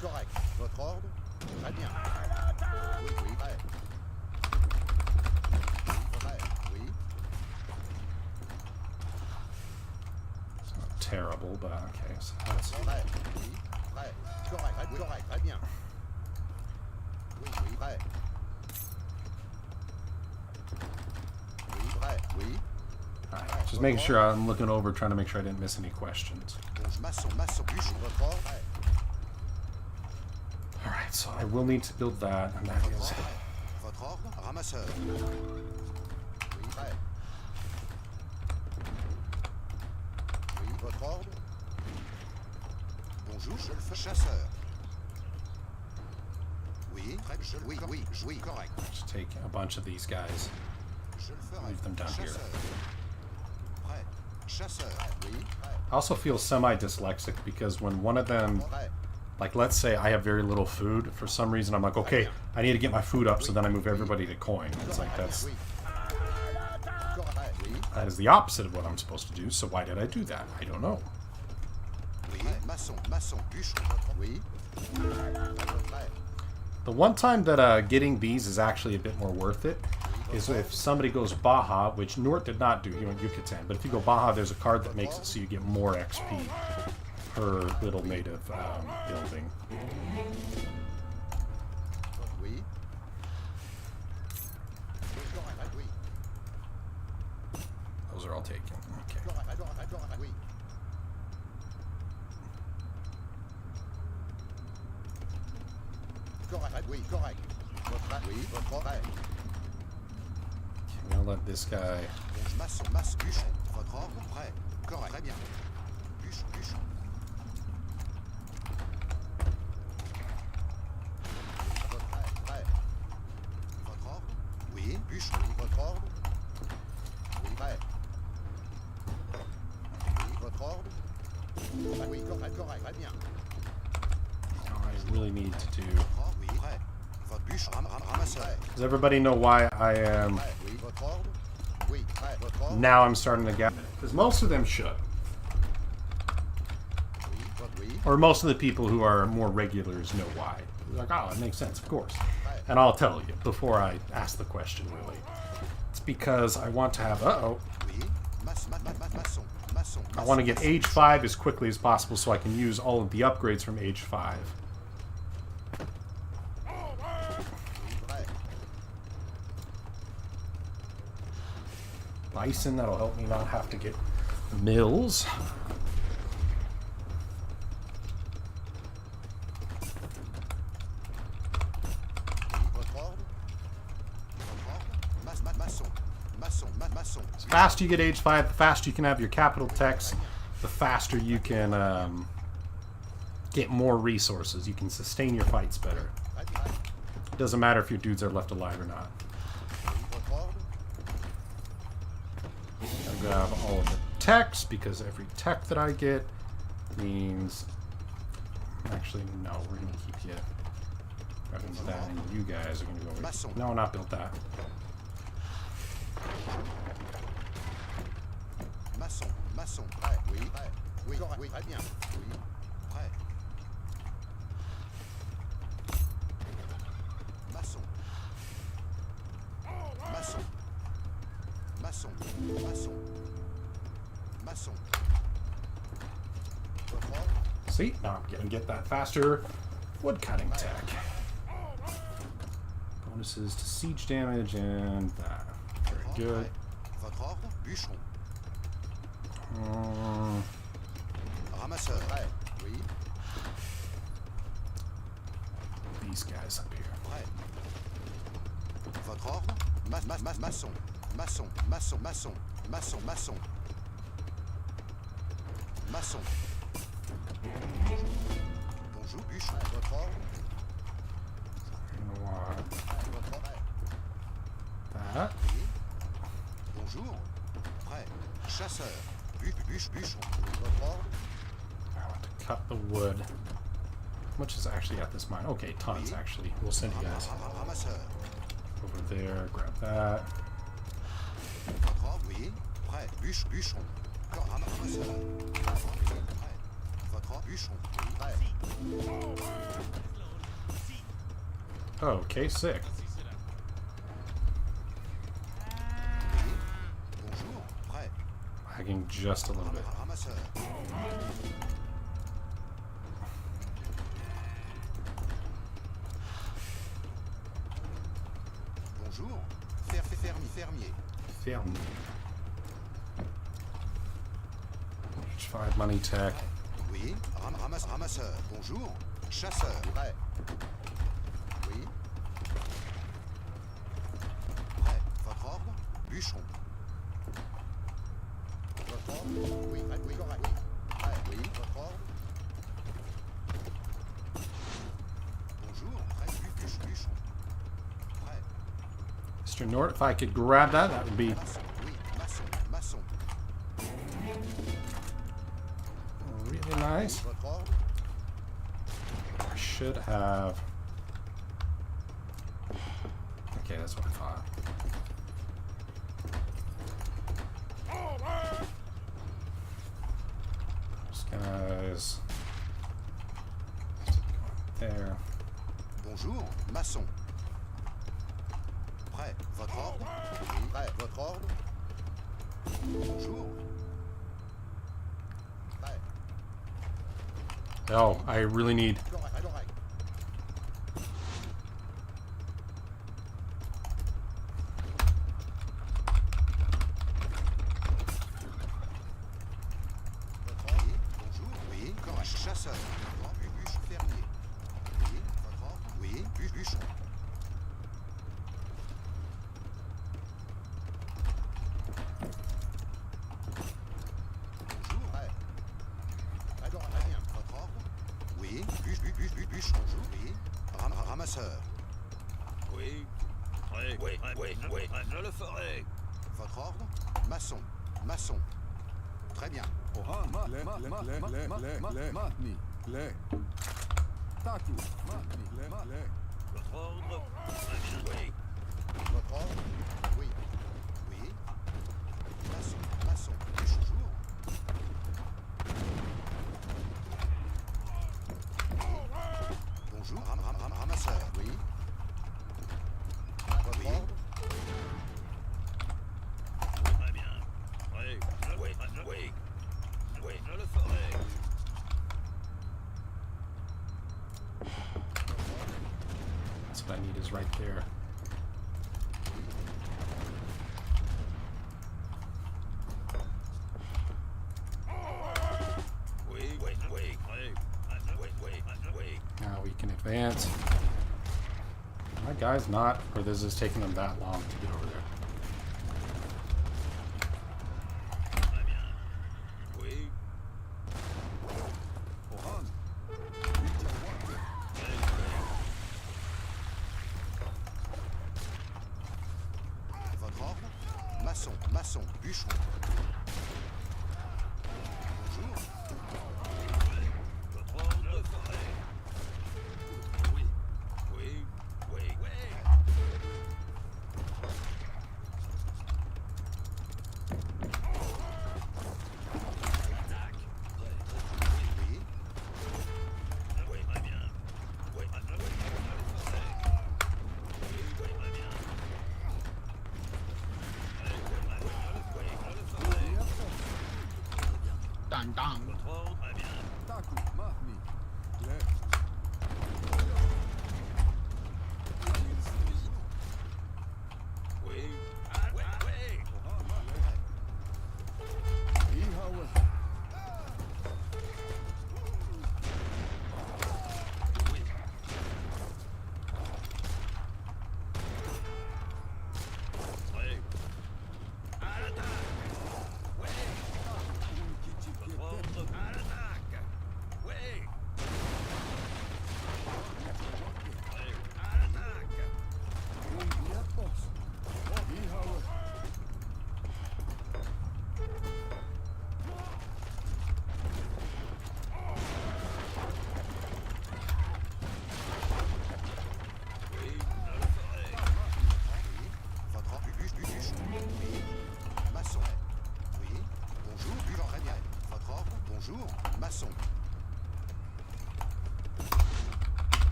Correct. Votre ordre. Très bien. Oui, oui. Prêt. Oui. Prêt. Oui. It's not terrible, but okay. So that's Prêt. Oui. Prêt. Correct. Oui. Correct. Très bien. Oui, oui. Prêt. Oui. Prêt. Oui. alright. Just making sure I'm looking over, trying to make sure I didn't miss any questions. Bonjour. Maçon, maçon, bûcheron. Votre ordre. Prêt. Alright, so I will need to build that, and that is Votre ordre. Ramasseur. Oui. Prêt. Oui. Votre ordre. Bonjour, je le fais chasseur. Oui, très bien. Oui, oui, oui, correct. just take a bunch of these guys. Je le ferai. Leave them down here. Chasseur. Prêt. Chasseur. Oui. Prêt. I also feel semi-dyslexic because when one of them, Prêt. like let's say I have very little food, for some reason I'm like, okay, I need to get my food up, so then I move everybody to coin. It's like Oui. Correct. Oui. that is the opposite of what I'm supposed to do, so why did I do that? I don't know. Oui. Maçon, maçon, bûcheron. Oui. Prêt. The one time that getting these is actually a bit more worth it is if somebody goes Baja, which Nort did not do, he went Yucatan, but if you go Baja, there's a card that makes it so you get more XP per little native building. Oui. Correct. Oui. Those are all taken. Okay. Correct. Correct. Oui. Correct. Oui. Correct. Votre oui. Votre prêt. I'm gonna let this guy. Maçon, maçon, bûcheron. Votre ordre. Prêt. Correct. Très bien. Bûcheron, bûcheron. Votre prêt. Prêt. Votre ordre. Oui. Bûcheron. Oui. Votre ordre. Oui. Prêt. Oui. Votre ordre. Oui. Correct. Correct. Très bien. Now I really need to do. Votre ordre. Oui. Prêt. Votre bûcheron. Ramasseur. Does everybody know why I am? Prêt. Oui. Votre ordre. Oui. Prêt. Votre ordre. Now I'm starting to get. Because most of them should. Oui. Votre oui. Or most of the people who are more regulars know why. They're like, oh, it makes sense, of course. And I'll tell you before I ask the question, really. It's because I want to have. Uh-oh. Oui. Maçon. Maçon. I want to get age 5 as quickly as possible so I can use all of the upgrades from age 5. Prêt. Bison, that'll help me not have to get mills. Votre ordre. Votre ordre. Maçon. Maçon. Maçon. The faster you get age 5, the faster you can have your capital techs, the faster you can get more resources. You can sustain your fights better. It doesn't matter if your dudes are left alive or not. Votre ordre. I grab all of the techs because every tech that I get means. Actually, no, we're gonna keep you. Grabbing that, and you guys are gonna go over. No, not built that. Maçon. Maçon. Prêt. Oui. Prêt. Oui. Correct. Oui. Très bien. Oui. Prêt. Maçon. Maçon. Maçon. Maçon. Maçon. Votre ordre. See, now I'm gonna get that faster wood cutting tech. Bonuses to siege damage and that. Very good. Votre ordre. Bûcheron. Um, Ramasseur. Prêt. Oui. these guys up here. Prêt. Votre ordre. Maçon. Maçon. Maçon. Maçon. Maçon. Maçon. Maçon. Bonjour, bûcheron. Votre ordre. Gonna want Votre ordre. that. Bonjour. Prêt. Chasseur. Bûcheron. Votre ordre. I want to cut the wood. How much is actually at this mine? Okay, tons actually. We'll send you guys Ramasseur. over there. Grab that. Votre ordre, oui. Prêt. Bûcheron. Ramasseur. Prêt. Votre ordre, bûcheron. Prêt. Okay, sick. Bonjour. Prêt. Lagging just a little bit. Ramasseur. Bonjour. Fermier. Film. H5 money tech. Oui. Ramasseur. Bonjour. Chasseur. Prêt. Oui. Prêt. Votre ordre. Bûcheron. Votre ordre. Oui. Prêt. Oui. Correct. Prêt. Oui. Votre ordre. Bonjour. Prêt. Bûcheron. Prêt. Mr. Nord, if I could grab that, that would be Maçon. Oui. Maçon. really nice. Votre ordre. I should have... Okay, that's what I thought. Those guys... There. Bonjour. Maçon. Prêt. Votre ordre. Oui. Prêt. Votre ordre. Bonjour. Prêt. Oh, I really need... Correct. Correct. Votre ordre. Bonjour. Oui. Correct. Chasseur. Bûche fermier. Oui. Votre ordre. Oui. Bûcheron. Bonjour. Prêt. D'accord, très bien. Votre ordre. Oui. Bûche. Bonjour. Oui. Ramasseur. Oui. Oui. Je le ferai. Votre ordre. Maçon. Très bien. Votre ordre. Très bien. Oui. Votre ordre. Oui. Oui. Maçon. Bonjour. Bonjour. Ramasseur. Oui. Votre ordre. Très bien. Oui. Je le ferai. That's what I need is right there. Oui. Now we can advance. My guy's not, or this is taking them that long to get over there. Très bien. Oui. Votre ordre. Maçon. Bûcheron. Bonjour. Votre ordre. Je le ferai. Oui. Attaque. Oui. Oui, très bien. Oui, je le ferai. Oui, très bien. Votre ordre. Très bien. Oui. Oui. À l'attaque. Oui. Votre ordre. À l'attaque. Oui.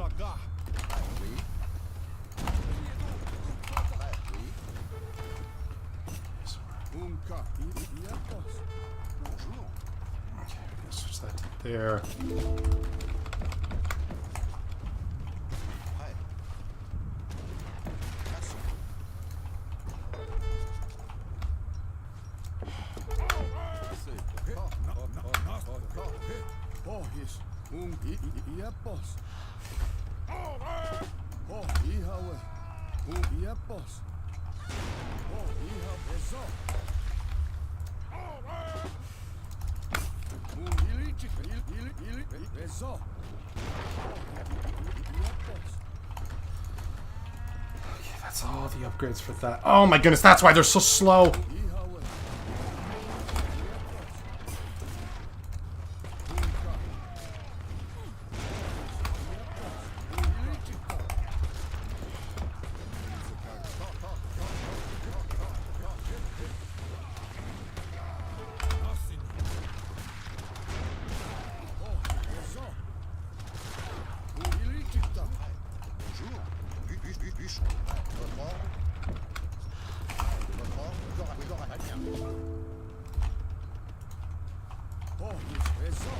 Ataka. Oui. Prêt, oui. Unka. Iapos. Bonjour. Okay, we're gonna switch that to there. Prêt. Maçon. Pohjis. Iapos. Ihawe. Iapos. Ihapeso. Iapos. Okay, that's all the upgrades for that. Oh my goodness, that's why they're so slow. Ihawe. Bonjour. Bûcheron. Votre ordre. Votre ordre. Correct. Oui, correct. Très bien. Pohjis. Eso.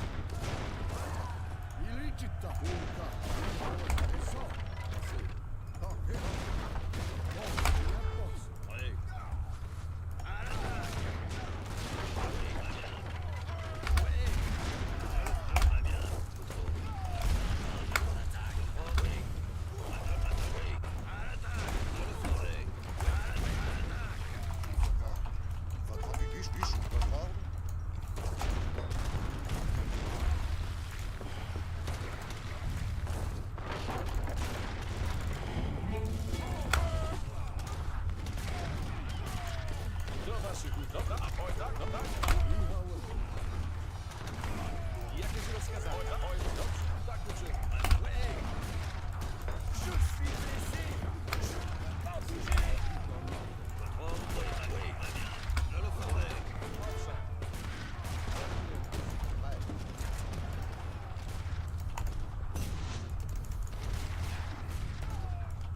Ilicita. Unka. Eso. Iapos. Votre bûcheron.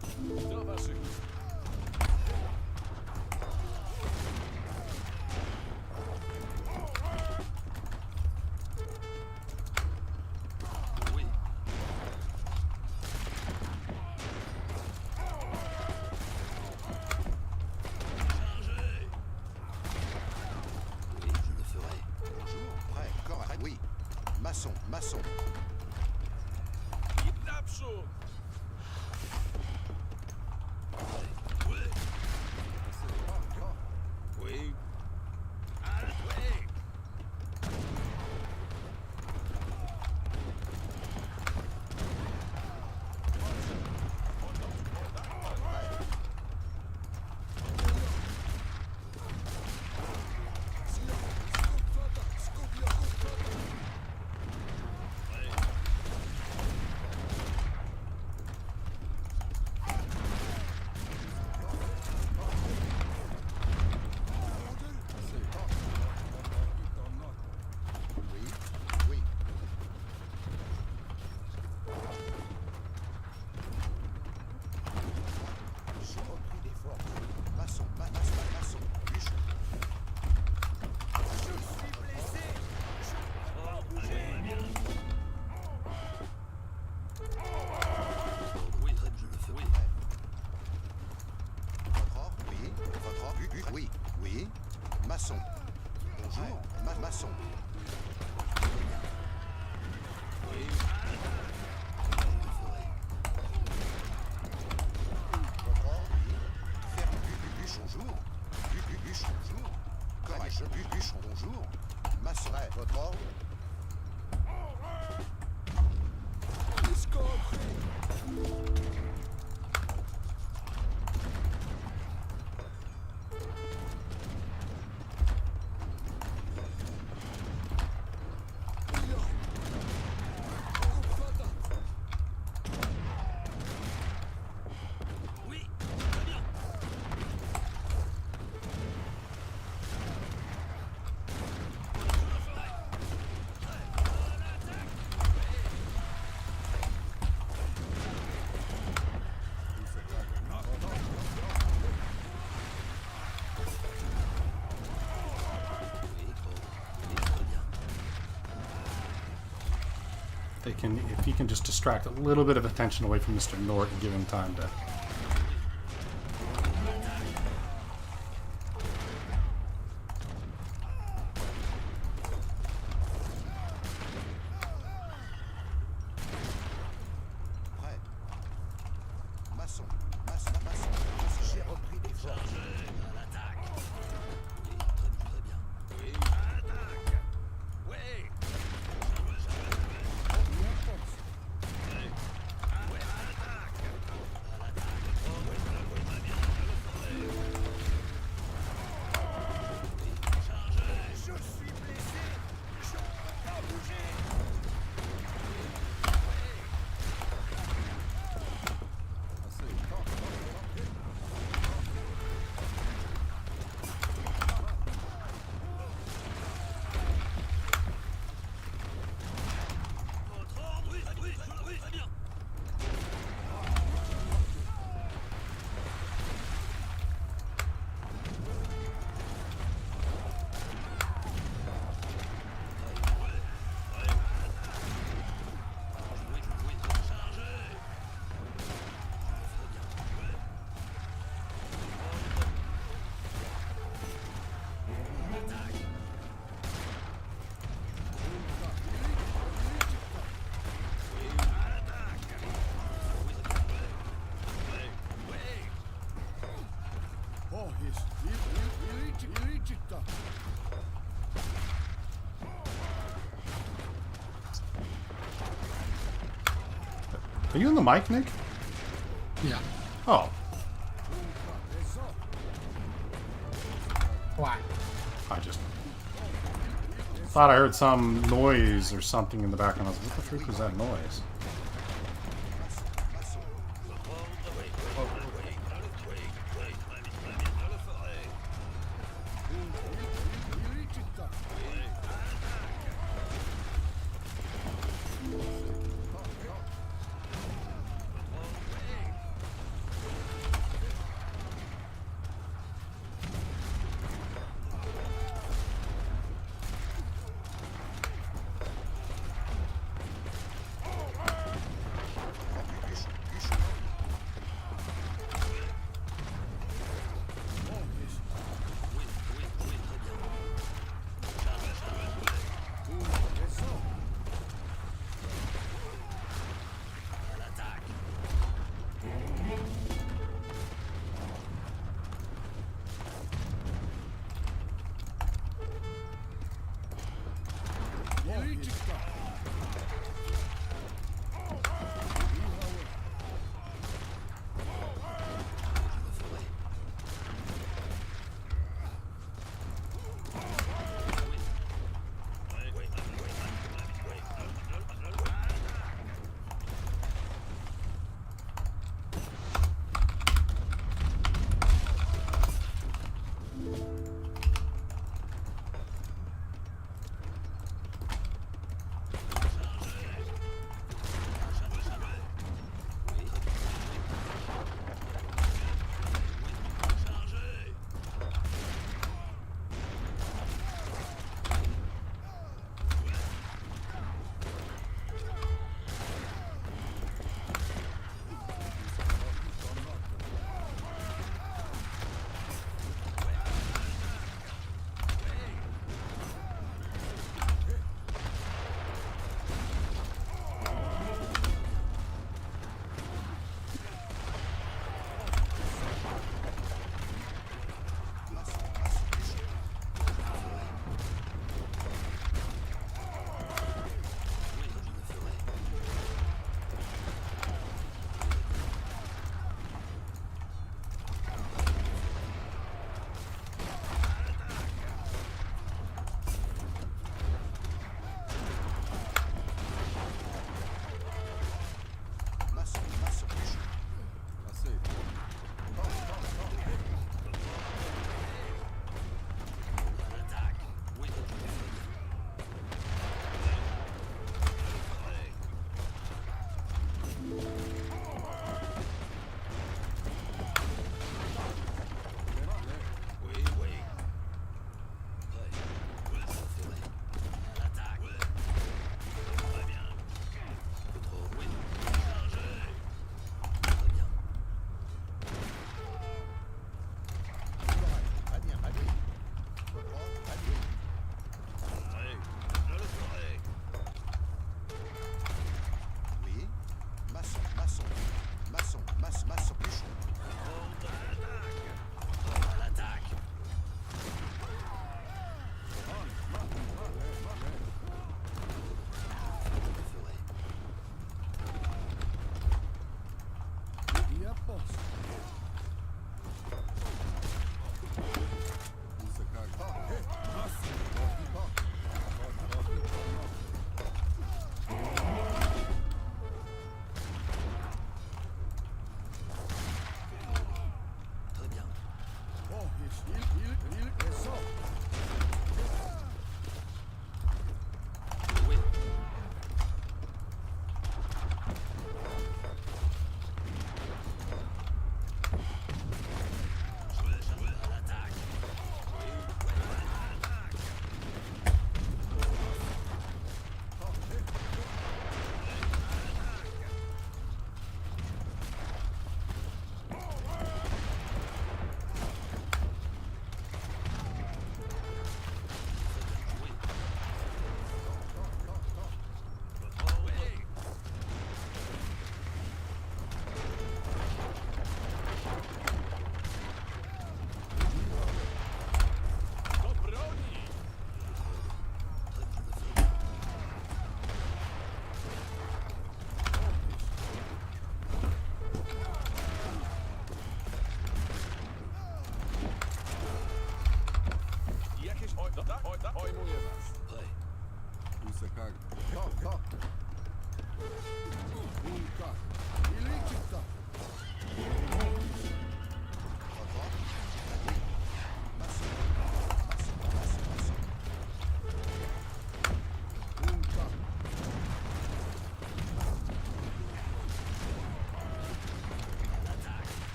Votre ordre. Oui, je le ferai. Bonjour. Prêt. Correct. Oui. Maçon. Maçon. Oui. if he can just distract a little bit of attention away from Mr. Nort and give him time to. Prêt. Maçon. Maçon. Maçon. J'ai repris des forces. À l'attaque. Oui, très bien. Oui, à l'attaque. Oui. Je suis blessé. Je ne peux pas bouger. Votre ordre. Oui, très bien. Oh, irrita. Are you in the mic, Nick? Yeah. Oh, Why? I just thought I heard some noise or something in the background. I was like, what the freak was that noise?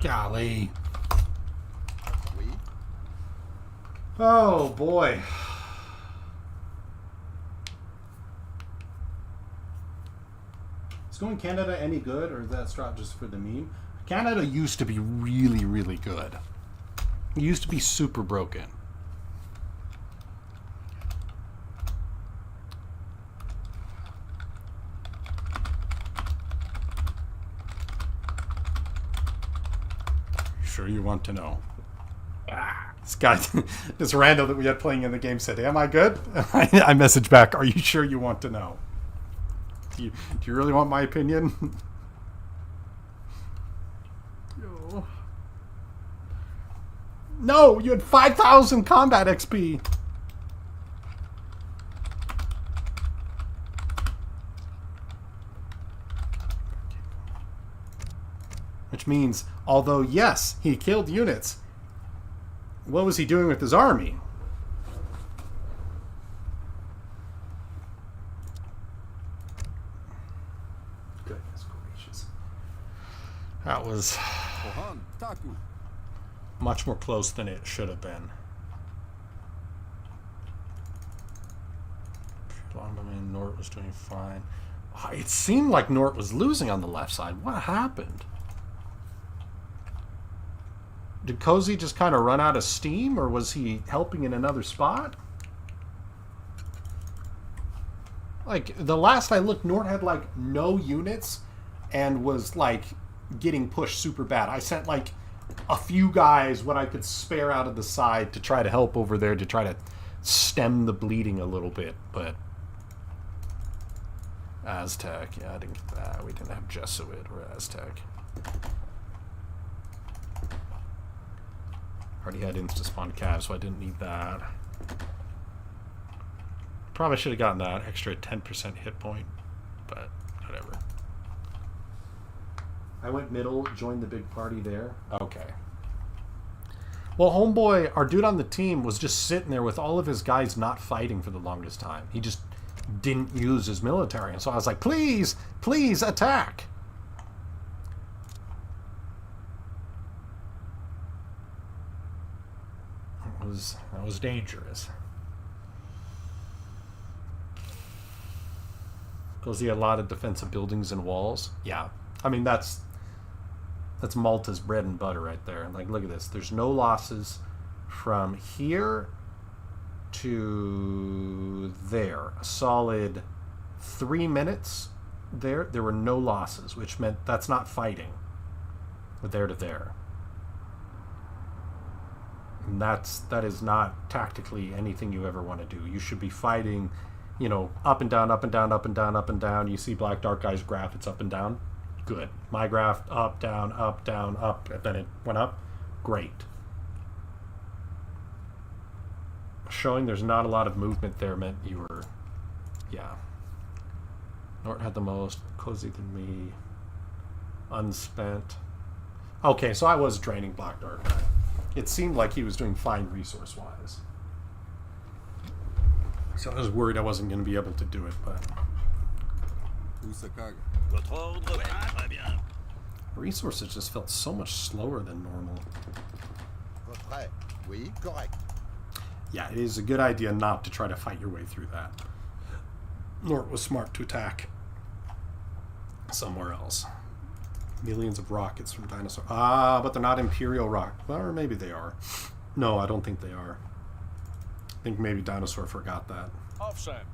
Golly. Oui. Oh boy. Is going Canada any good, or is that strat just for the meme? Canada used to be really, really good. It used to be super broken. Sure you want to know? This guy, this rando that we had playing in the game said, "Am I good?" I messaged back, "Are you sure you want to know? Do you really want my opinion?" No, you had 5,000 combat XP. Which means, although yes, he killed units, what was he doing with his army? Goodness gracious. That was much more close than it should have been. Nort was doing fine. It seemed like Nort was losing on the left side. What happened? Did Cozy just kind of run out of steam, or was he helping in another spot? Like, the last I looked, Nort had, like, no units and was, like, getting pushed super bad. I sent, like, a few guys, what I could spare out of the side, to try to help over there, to try to stem the bleeding a little bit, but... Aztec, yeah, I didn't get that. We didn't have Jesuit or Aztec. Already had insta-spawn Cav, so I didn't need that. Probably should have gotten that extra 10% hit point, but whatever. I went middle, joined the big party there. Okay. Well, homeboy, our dude on the team, was just sitting there with all of his guys not fighting for the longest time. He just didn't use his military, and so I was like, please, please attack. That was dangerous. Because he had a lot of defensive buildings and walls. Yeah, I mean that's Malta's bread and butter right there. Like, look at this. There's no losses from here to there. A solid 3 minutes there. There were no losses, which meant that's not fighting. But there to there. And that is not tactically anything you ever want to do. You should be fighting, you know, up and down, up and down, up and down, up and down. You see Black Dark Guy's graph, it's up and down. Good. My graph, up, down, up, down, up, and then it went up. Great. Showing there's not a lot of movement there meant you were, yeah. Norton had the most, Cozy than me, unspent. Okay, so I was draining Black Dark Guy. It seemed like he was doing fine resource-wise. So I was worried I wasn't going to be able to do it, but... Votre ordre? Très bien. Resources just felt so much slower than normal. Votre oui, correct. Yeah, it is a good idea not to try to fight your way through that. Nort was smart to attack somewhere else. Millions of rockets from Dinosaur. Ah, but they're not Imperial rock. Well, or maybe they are. No, I don't think they are. I think maybe Dinosaur forgot that. Offset.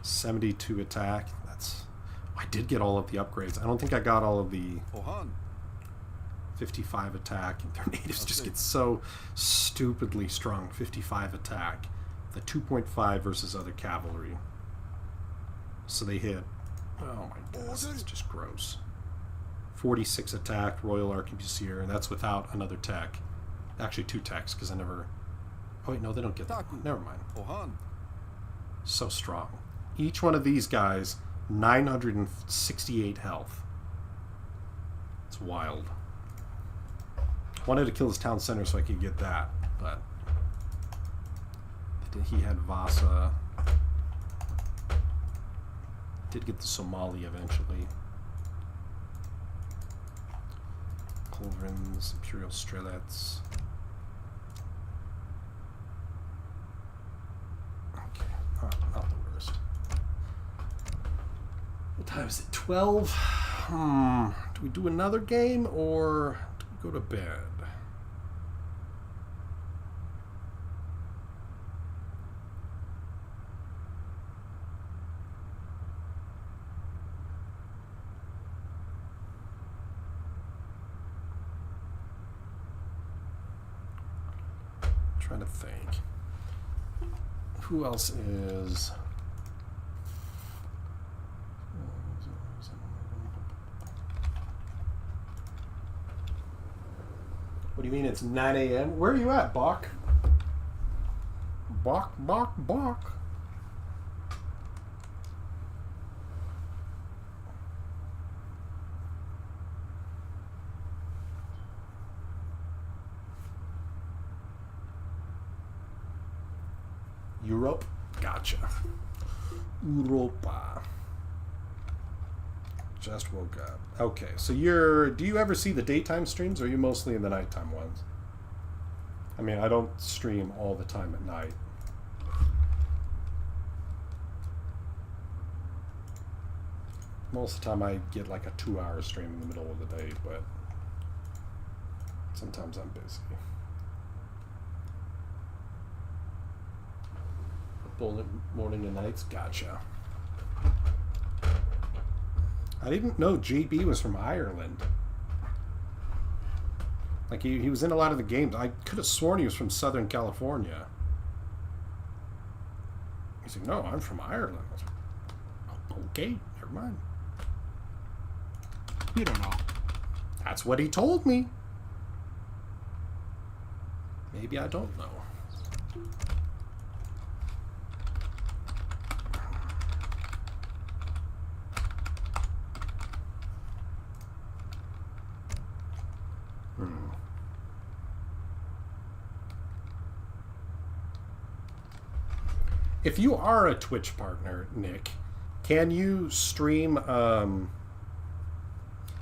72 attack. That's... I did get all of the upgrades. I don't think I got all of the 55 attack. Their natives just get so stupidly strong. 55 attack. The 2.5 versus other cavalry. So they hit... Oh my goodness, it's just gross. 46 attack, Royal Arquebusier. That's without another tech. Actually, 2 techs, because I never... Oh wait, no, they don't get that one. Never mind. So strong. Each one of these guys, 968 health. It's wild. Wanted to kill his town center so I could get that, but... He had Vasa. Did get the Somali eventually. Culverins, Imperial Strelets. Okay, not the worst. What time is it? 12? Do we do another game or do we go to bed? Trying to think. Who else is? What do you mean it's 9 a.m.? Where are you at, Bach? Bach. Europe? Gotcha. Europa. Just woke up. Okay, so do you ever see the daytime streams, or are you mostly in the nighttime ones? I mean, I don't stream all the time at night. Most of the time I get like a 2-hour stream in the middle of the day, but sometimes I'm busy. Morning and nights? Gotcha. I didn't know JB was from Ireland. Like, he was in a lot of the games. I could have sworn he was from Southern California. He's like, no, I'm from Ireland. I was like, oh, okay, never mind. You don't know. That's what he told me. Maybe I don't know. If you are a Twitch partner, Nick, can you stream,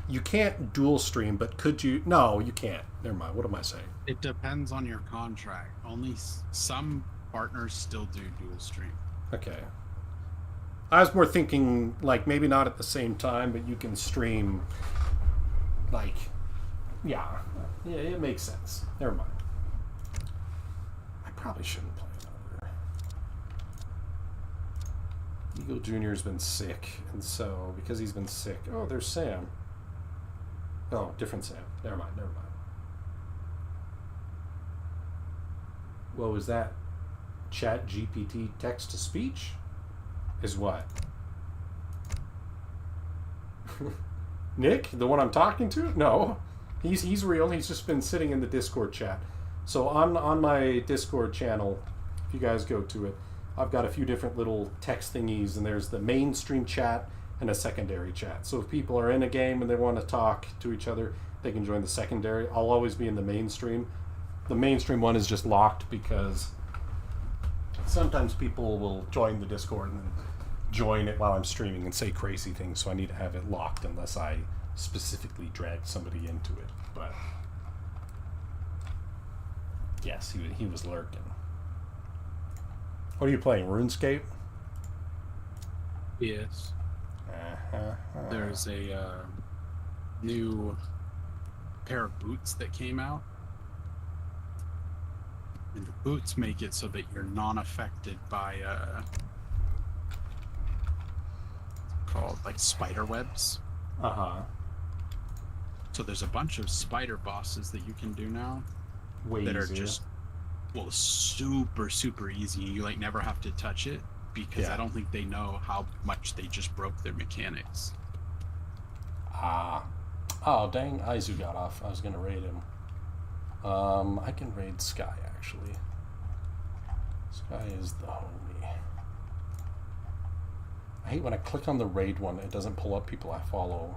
you can't dual stream, but could you? No, you can't. Never mind. What am I saying? It depends on your contract. Only some partners still do dual stream. Okay. I was more thinking, like, maybe not at the same time, but you can stream, like, yeah, it makes sense. Never mind. I probably shouldn't play another. Eagle Jr.'s been sick, and so, because he's been sick... Oh, there's Sam. Oh, different Sam. Never mind. What was that? Chat GPT text-to-speech? Is what? Nick? The one I'm talking to? No. He's real. He's just been sitting in the Discord chat. So on my Discord channel, if you guys go to it, I've got a few different little text thingies, and there's the mainstream chat and a secondary chat. So if people are in a game and they want to talk to each other, they can join the secondary. I'll always be in the mainstream. The mainstream one is just locked because sometimes people will join the Discord and then join it while I'm streaming and say crazy things, so I need to have it locked unless I specifically drag somebody into it. But yes, he was lurking. What are you playing, RuneScape? Yes. There's a new pair of boots that came out. And the boots make it so that you're non-affected by called like spider webs. So there's a bunch of spider bosses that you can do now that are just super easy. You like never have to touch it because I don't think they know how much they just broke their mechanics. Oh dang, Aizu got off. I was gonna raid him. I can raid Sky actually. Sky is the homie. I hate when I click on the raid one, it doesn't pull up people I follow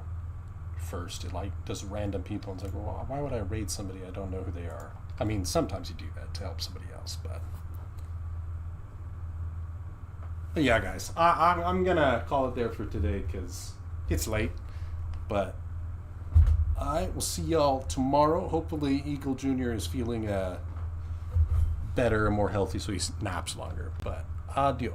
first. It like does random people and it's like, well, why would I raid somebody I don't know who they are? I mean, sometimes you do that to help somebody else, but yeah, guys, I'm gonna call it there for today because it's late, but I will see y'all tomorrow. Hopefully, Eagle Jr. is feeling better and more healthy, so he naps longer. But adios.